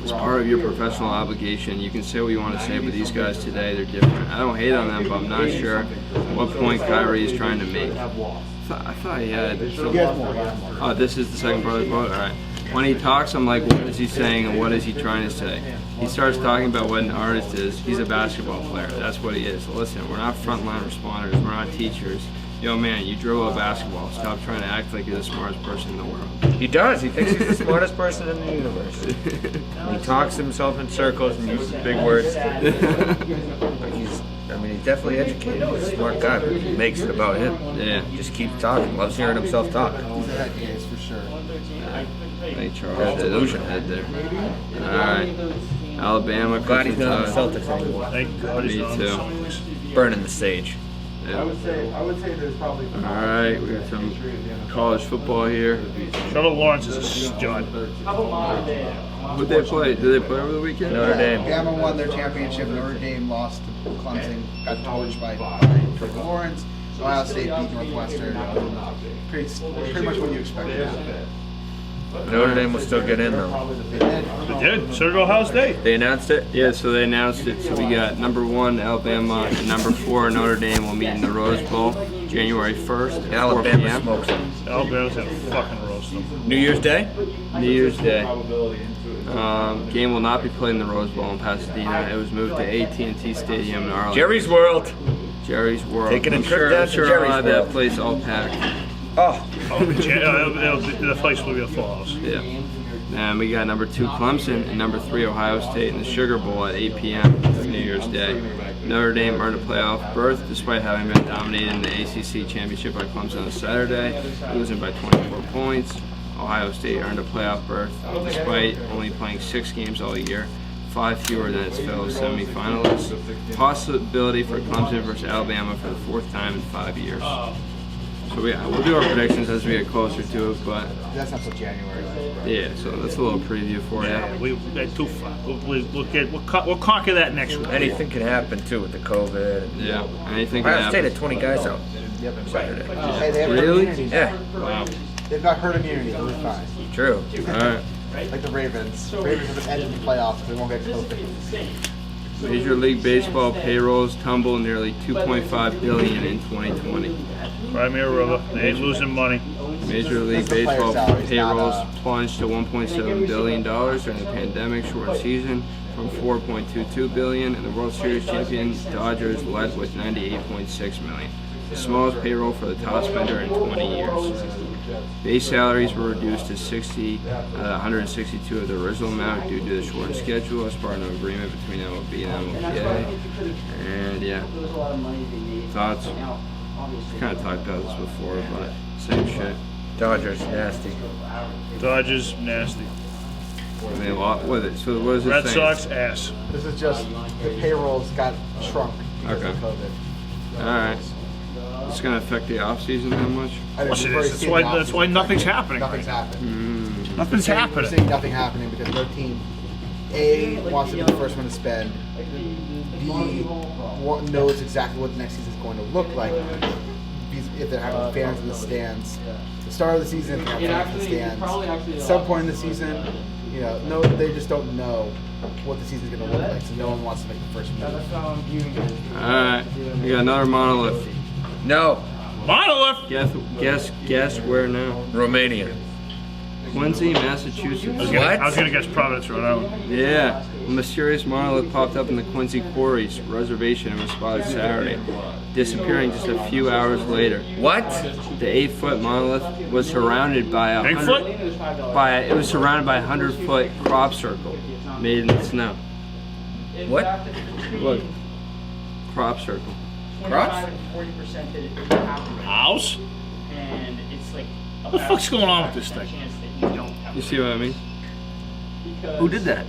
It's part of your professional obligation. You can say what you want to say, but these guys today, they're different. I don't hate on them, but I'm not sure what point Kyrie is trying to make. I thought he had. He has more. Oh, this is the second part of the quote? All right. When he talks, I'm like, what is he saying and what is he trying to say? He starts talking about what an artist is. He's a basketball player. That's what he is. So listen, we're not frontline responders. We're not teachers. Yo, man, you dribble a basketball. Stop trying to act like you're the smartest person in the world. He does. He thinks he's the smartest person in the universe. He talks himself in circles and uses big words. But he's definitely educated. He's a smart guy, but he makes it about him. Yeah. Just keeps talking. Loves hearing himself talk. He's a head case for sure. Hey, Charles. That's delusion. Head there. All right. Alabama. Glad he's not on the Crimson Celtics anymore. Thank God he's Me not on too. the Celtics. Burning the stage. Tide. I Yeah. would say there's probably. All right, we got some college football here. Trevor Lawrence is a stud. Who'd they play? Did they play over the weekend? Notre Dame. Bama won their championship. Notre Dame lost to Clemson. Got torched by Trevor Lawrence. Ohio State beat Northwestern. Pretty much what you expected. Notre Dame will still get in though. They did. So did Ohio State. They announced it. Yeah, so they announced it. So we got number 1 Alabama and number 4 Notre Dame will meet in the Rose Bowl January 1st at 4 Alabama p.m. smokes them. Alabama's gonna fucking roast them. New Year's Day. New Year's Day. Game will not be played in the Rose Bowl in Pasadena. It was moved to AT&T Stadium in Arlington. Jerry's World. Jerry's World. Taking a I'm trip sure, down I'm to sure Jerry's I'll have that World. place all packed. Oh, The place will be a full house. Yeah. And we got number 2 Clemson and number 3 Ohio State in the Sugar Bowl at 8 p.m. New Year's Day. Notre Dame earned a playoff berth despite having been dominated in the ACC championship by Clemson on Saturday, losing by 24 points. Ohio State earned a playoff berth despite only playing 6 games all year, 5 fewer than its fellow semifinalists. Possibility for Clemson versus Alabama for the 4th time in 5 years. So we'll do our predictions as we get closer to it, but That's not until January. Right? yeah, so that's a little preview for you. Yeah, we're too far. We'll conquer that next week. Anything can happen too with the COVID. Yeah, anything can Ohio State happen. had 20 guys out Saturday. Hey, they have herd Really? immunity. Yeah, Wow. They've got herd immunity. They'll be fine. true. All right. Like the Ravens. Ravens have been edging the playoffs. They won't get COVID. Major League Baseball payrolls tumble nearly $2.5 billion in 2020. Cry me a river. They ain't losing money. Major League That's the player Baseball salaries, payrolls not, plunged to $1.7 billion during the pandemic-shortened season from $4.22 billion, and the World Series champion Dodgers led with $98.6 million, the smallest payroll for the top spender in 20 years. Base salaries were reduced to 162 of the original amount due to the shortened schedule as part of an agreement between MLB and MLBA. And yeah, thoughts? Kind of talked about this before, but same shit. Dodgers, nasty. Dodgers, nasty. They lost with it. So what is it Red saying? Sox, ass. This is just the payrolls got shrunk because Okay. of COVID. All right. It's gonna affect the off season that much? I Of course it we've already is. seen That's why the nothing's opposite. happening. Nothing's happening. Nothing's We're happening. seeing nothing happening because their team, A, wants to be the first one to spend, B, knows exactly what the next season is going to look like. If they're having fans in the stands, the start of the season, if they're having fans in the stands. At some point in the season, no, they just don't know what the season's going to look like, so no one wants to make the first move. Alright. We got another monolith. No, Monolith. Guess where now? Romania. Quincy, Massachusetts. What? I was gonna guess Providence, Rhode Island. Yeah. A mysterious monolith popped up in the Quincy Quarries reservation and was spotted Saturday, disappearing just a few hours later. What? The 8-foot monolith was surrounded by a Bigfoot? 100-foot crop circle made in the snow. What? Look, crop circle. Crops? 40% that it happened. House? And it's like What the fuck's going on with this thing? chance that you don't have You see what I mean? because Who did that?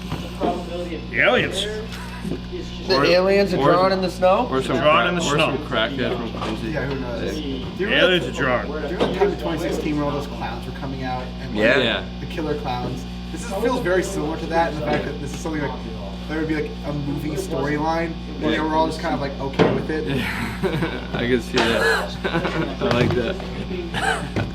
the probability of The aliens. is just The aliens are or- drawn in the snow? Or some Drawn in the or snow. some crackhead from Quincy. Yeah, who knows? Hey. Do you The remember aliens are drawn. Do you remember the time in 2016 where all those clowns were coming out and like, Yeah. the killer clowns? Feels very similar to that in the fact that this is something like there would be like a movie storyline and they were all just kind of like okay with it. I can see that. I like that.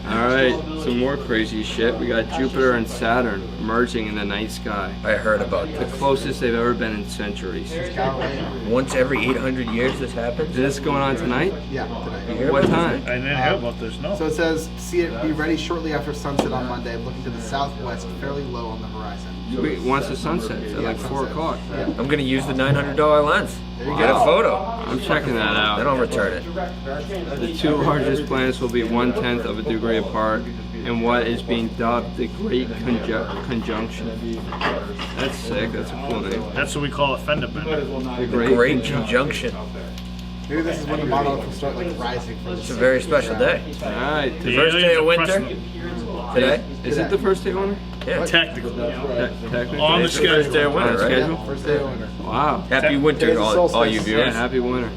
Alright, some more crazy shit. We got Jupiter and Saturn merging in the night sky. I heard about The this. closest they've ever been in centuries. Galilean. Once every 800 years this happens? Is this going on tonight? Yeah, You tonight. hear What about time? I didn't hear about this, no. So it says, see it be ready shortly after sunset on Monday, looking to the southwest, fairly low on the horizon. Wait, once the sun sets at like 4 o'clock. Yeah. I'm gonna use the $900 lens. There you Get a go. photo. I'm checking that Then out. I'll return it. The two largest planets will be 1/10 of a degree apart in what is being dubbed the Great Conjunction. That's sick. That's a cool name. That's what we call a fender bender. The Great Conjunction. Maybe this is when the monolith will start like rising from It's a very special day. Alright. The First day aliens of are winter? pressing Today? Is it the first day of winter? Yeah. Technically. Technically. On the It's the first day of On the winter, right? schedule? first day of winter. Wow. Happy winter, Today's the all you solstice. Yeah, viewers. happy winter.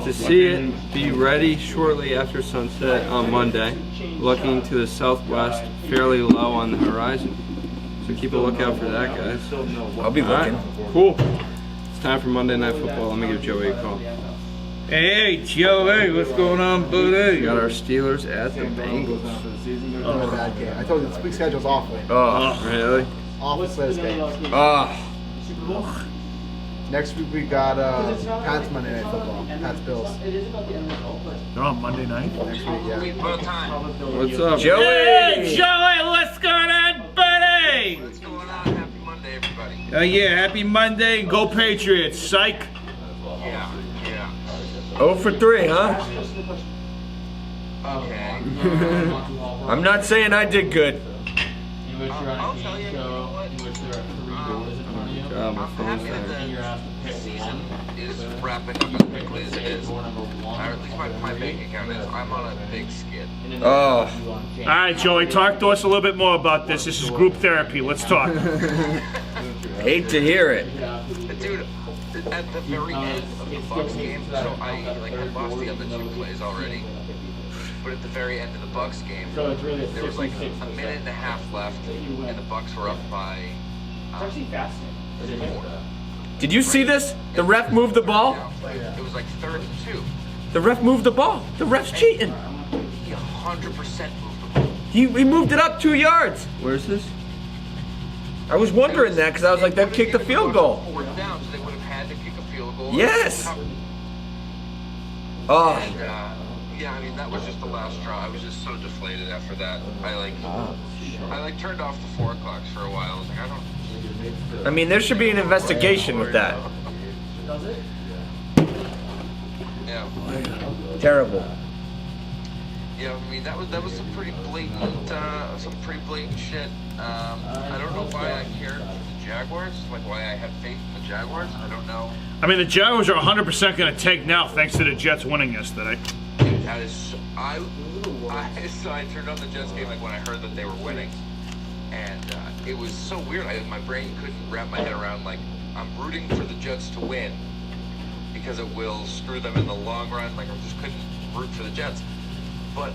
To see it, be ready shortly after sunset on Monday, looking to the southwest, fairly low on the horizon. So keep a lookout for that, guys. I'll be All looking. right, cool. It's time for Monday Night Football. Let me give Joey a call. Hey, Joe, hey, what's going on, We buddy? got our Steelers at the Bengals. Oh, bad game. I told you this week's schedule's awful. Oh, Really? Awful slate of games. oh. Next week we got Pat's Monday Night Football. Pat's Bills. They're on Monday night. Next week, yeah. What's up? Hey, Joey! Joey, what's going on, buddy? What's going on? Happy Monday, everybody. Yeah, happy Monday and go Patriots, psych. Yeah. 0 for 3, huh? Okay. I'm not saying I did good. I'll tell you. You know what? God, my I'm phone's happy dying. that the season is wrapping up as quickly as it is. Or at least my bank account is. I'm on a big skid. Oh, All right, Joey, talk to us a little bit more about this. This is group therapy. Let's talk. hate to hear it. Dude, at the very end of the Bucks game, so I had lost the other 2 plays already. But at the very end of the Bucks game, there was like a minute and a half left, and the Bucks were up by 4. Did you see this? The ref moved the ball. It was like 3rd and 2. The ref moved the ball. The ref's cheating. He 100% moved the ball. He moved it up 2 yards. Where's this? I was wondering that because I was like, that kicked the field goal. 4th down, so they would have had to kick a field goal. Yes. Oh, And, yeah, I mean that was just the last straw. I was just so deflated after that. I turned off the 4 o'clocks for a while. I was like, I don't. I mean, there should be an investigation with that. Yeah. Terrible. Yeah, I mean that was some pretty blatant shit. I don't know why I cared for the Jaguars, like why I had faith in the Jaguars. I don't know. I mean, the Jaguars are 100% going to take now, thanks to the Jets winning yesterday. Dude, that is so I turned on the Jets game like when I heard that they were winning, and it was so weird. My brain couldn't wrap my head around like I'm rooting for the Jets to win because it will screw them in the long run. Like I just couldn't root for the Jets. But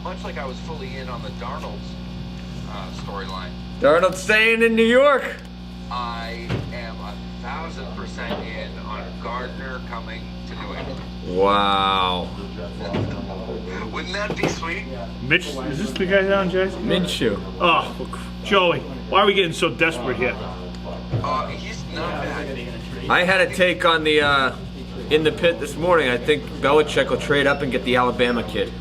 much like I was fully in on the Darnold's storyline, Darnold staying in New York. I am 1,000% in on Gardner coming to New England. Wow. Wouldn't that be sweet? Mitch, is this the guy down, Jay? Minshew. Oh, Joey, why are we getting so desperate here? He's not bad. I had a take on the in the pit this morning. I think Belichick will trade up and get the Alabama kid.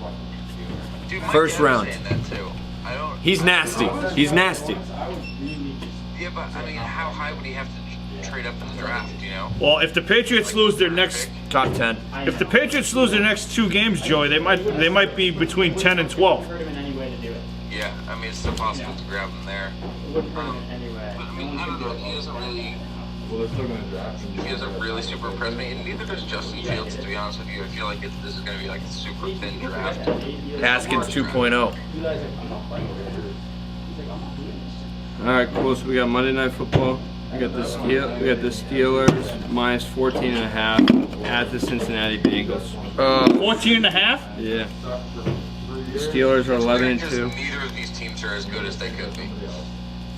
Dude, my First dad was round. saying that too. I don't. He's nasty. He's nasty. Yeah, but I mean, how high would he have to trade up in the draft? You know? Well, if the Patriots lose their next, Top 10. if the Patriots lose their next 2 games, Joey, they might be between 10 and 12. Yeah, I mean, it's still possible to grab him there. But I mean, I don't know. He doesn't really super impress me, and neither does Justin Fields. To be honest with you, I feel like this is going to be like a super thin draft. Haskins 2.0. All right, cool. So we got Monday Night Football. We got the Steelers minus 14.5 at the Cincinnati Bengals. 14 and a half? Yeah. Steelers are 11 and Because 2. neither of these teams are as good as they could be.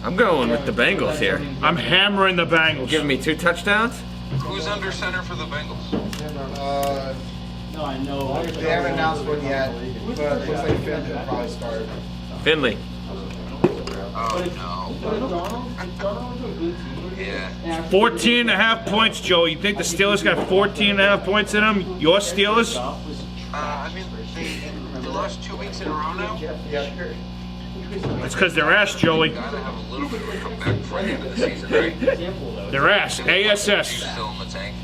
I'm going with the Bengals here. I'm hammering the Bengals. Giving me 2 touchdowns? Who's under center for the Bengals? No, I know. They haven't announced one yet, but it looks like Finn will probably start. Finley. Oh no. Yeah. 14 and a half points, Joey. You think the Steelers got 14 and a half points in them? Your Steelers? I mean, they lost 2 weeks in a row now. It's because they're ass, Joey. Gotta have a little bit of a comeback before the end of the season, right? They're ass. ASS. Still in the tank.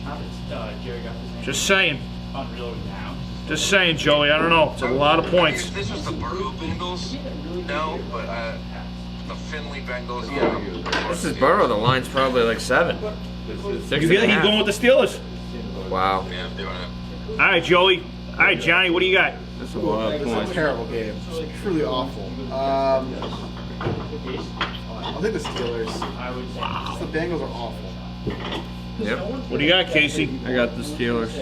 Just saying. Just saying, Joey. I don't know. It's a lot of points. If this was the Burrow Bengals, no, but the Finley Bengals, yeah. This is Burrow. The line's probably like 7. 6 You feel like you're going with the Steelers? Wow. Yeah, I'm doing it. All right, Joey. All right, Johnny, what do you got? That's a lot of This is a points. terrible game. It's truly awful. I'll take the Steelers. The Bengals are awful. Yep. What do you got, Casey? I got the Steelers.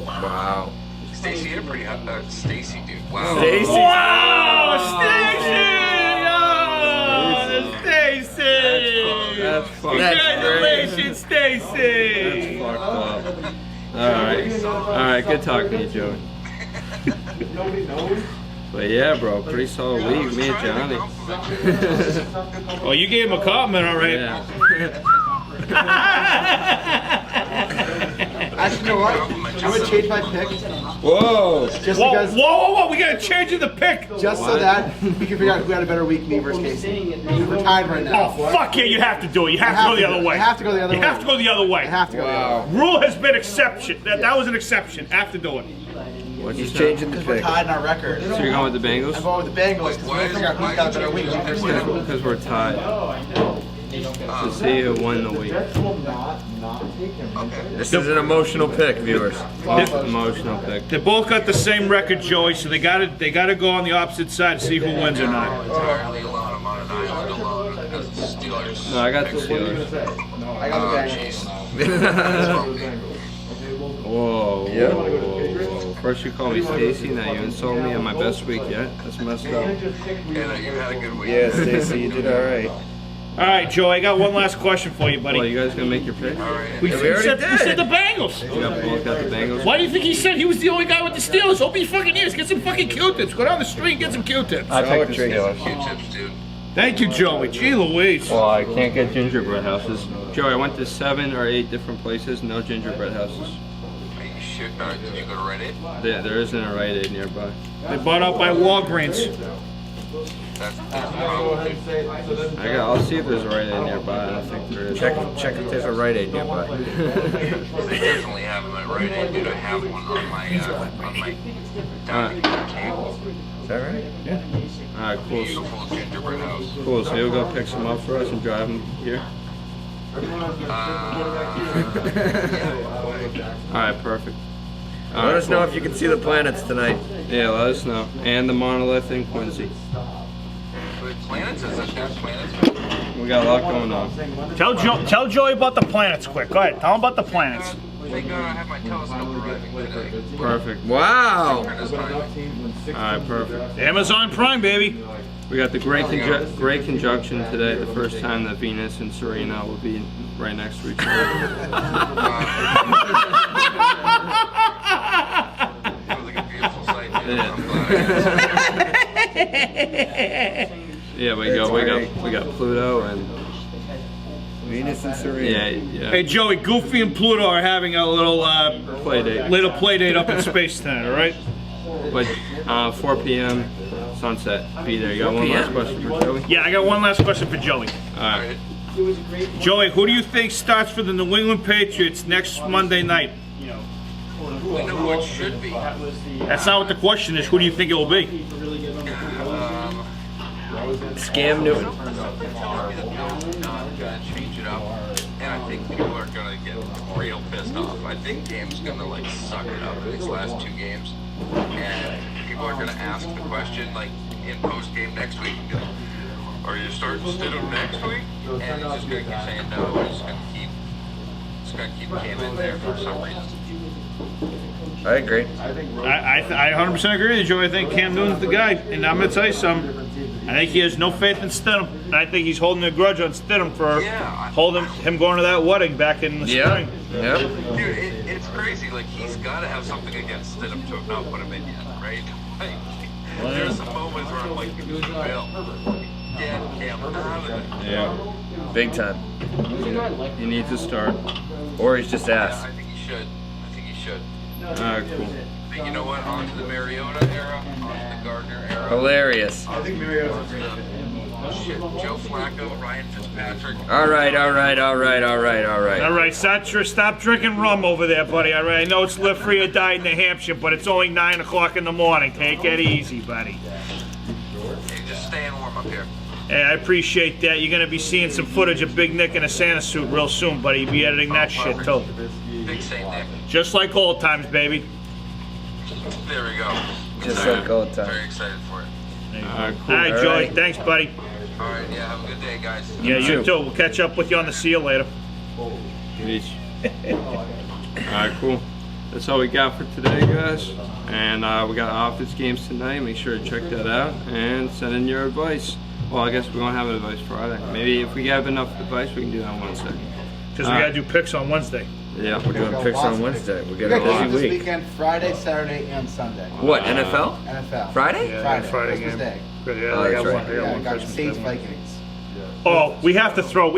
Wow. Stacy had a pretty hot, Stacy, dude. Wow. Stacy. Wow, Stacy! Oh, Stacy! That's fucked up. Congratulations, Stacy! Fucked up. All right. Good talking to you, Joey. But yeah, bro, pretty solid league. Me and Johnny. Oh, you gave him a compliment, all right. Yeah. Actually, you know what? I'm gonna change my pick Whoa. just Whoa, because, whoa! We gotta change the pick. just so that we can figure out who had a better week, me versus Casey. We're tied right now. Oh, fuck yeah! You have to do it. You have to go the other way. I have to go the other way. You have to go the other way. I have to go the other way. Rule has been exception. That was an exception. Have to do it. What's He's your changing the Because we're pick. tied in our record. So you're going with the I'm Bengals? going with the Bengals because we're gonna figure out who's got a better week, me versus Casey. Because we're tied. to see who won the week. This is an emotional pick, viewers. Emotional pick. They both got the same record, Joey, so they gotta go on the opposite side to see who wins or not. Entirely alone. I'm on an island alone as the Steelers. No, I got the Steelers. I got the Bengals. Whoa, Yep. whoa, whoa, whoa. First you call me Stacy, now you insult me on my best week yet. That's messed up. And you had a good week. Yeah, Stacy, you did all right. All right, Joey, I got one last question for you, buddy. Well, you guys gonna make your pick? All right. we, already said, we said did. the Bengals. You both got the Bengals? Why do you think he said he was the only guy with the Steelers? Open your fucking ears. Get some fucking Q-tips. Go down the street and get some Q-tips. I picked the Solid Steelers. Q-tips, dude. Thank you, Joey. Gee Louise. Well, I can't get gingerbread houses. Joey, I went to 7 or 8 different places, no gingerbread houses. Are you shit? Did you go to Rite Aid? There isn't a Rite Aid nearby. They bought out by Walgreens. That's the problem, dude. I'll see if there's a Rite Aid nearby. I don't think there is. Check if there's a Rite Aid nearby. I definitely have them at Rite Aid, dude. I have one on my dining room table. Is that right? Yeah. Alright, cool. Beautiful gingerbread house. Cool, so you'll go pick some up for us and drive them here? Alright, perfect. Let us know if you can see the planets tonight. Yeah, let us know. And the monolith in Quincy. Wait, planets? Is there planets? We got a lot going on. Tell Joey about the planets quick. Go ahead. Tell him about the planets. Thank God I have my telescope arriving today. Perfect. Wow. Turn this time. Alright, perfect. Amazon Prime, baby. We got the great conjunction today, the first time that Venus and Serena will be right next to each other. It was like a beautiful sight, dude. Yeah. I'm glad Yeah, we got Pluto and Venus and Serena. yeah. Hey, Joey, Goofy and Pluto are having a little Play date. play date up in space tonight, all right? But 4 p.m. sunset. Be there. You got one last question for Joey? Yeah, I got one last question for Joey. Alright. Joey, who do you think starts for the New England Patriots next Monday night? we know who it should be. That's not what the question is. Who do you think it will be? Scam Newton. Tell me the Bills are not going to change it up, and I think people are going to get real pissed off. I think Cam's going to like suck it up in these last 2 games, and people are going to ask the question like in post game next week, and go, "Are you starting Stidham next week?" And he's just going to keep saying no. He's going to keep Cam in there for some reason. I agree. I 100% agree with you, Joey. I think Cam Newton's the guy, and I'm going to tell you something. I think he has no faith in Stidham, and I think he's holding a grudge on Stidham for holding him going to that wedding back in the spring. Yep. Dude, it's crazy. Like, he's got to have something against Stidham to have not put him in yet, right? Like, there's some moments where I'm like, Bill, get Cam out of it. Yeah. Big time. You need to start. Or he's just Yeah, ass. I think he should. Alright, cool. But you know what? On to the Mariota era, on to the Gardner era. Hilarious. I think Mariota's Shit, Joe Flacco, Ryan Fitzpatrick. All right. All right, stop drinking rum over there, buddy. All right, I know it's live free or die in New Hampshire, but it's only 9 o'clock in the morning. Take it easy, buddy. Hey, just staying warm up here. Hey, I appreciate that. You're gonna be seeing some footage of Big Nick in a Santa suit real soon, buddy. You'll be editing that shit too. Big Saint Nick. Just like old times, baby. There we go. Just like old Very time. excited for it. Alright, All cool. right, All Joey. right. Thanks, buddy. All right, yeah, have a good day, guys. Yeah, you too. We'll catch up with you on the See You later. Beach. Alright, cool. That's all we got for today, guys. And we got office games tonight. Make sure to check that out and send in your advice. Well, I guess we won't have an advice Friday. Maybe if we have enough advice, we can do that on Wednesday. Because we gotta do picks on Wednesday. Yeah, We're doing picks on Wednesday. We're We getting got a games busy this week. weekend, Friday, Saturday, and Sunday. What, NFL? NFL. Friday? Yeah, Friday, game. Christmas Day. Good, yeah, Oh, I got that's one. right. I got Yeah, one I got Christmas Saints Day. Vikings. Oh, we have to throw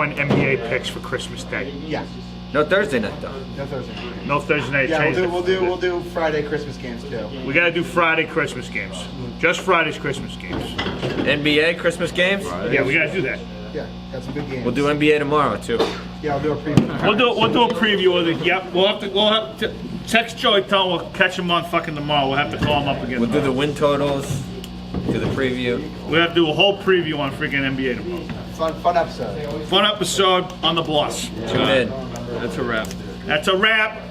in NBA picks for Christmas Day. Yeah, No, Thursday night though. no Thursday. No Thursday night. Yeah, change it. we'll do Friday Christmas games too. We gotta do Friday Christmas games. Just Friday's Christmas games. NBA Christmas games? Yeah, we gotta do that. Yeah, got some good games. We'll do NBA tomorrow too. Yeah, I'll do a preview. We'll do a preview of it. Yep. We'll have to text Joey. Tell him we'll catch him on fucking tomorrow. We'll have to call him up again. We'll do the win totals, do the preview. We'll have to do a whole preview on freaking NBA tomorrow. Fun episode. Fun episode on the boss. Tune in. That's a wrap. That's a wrap.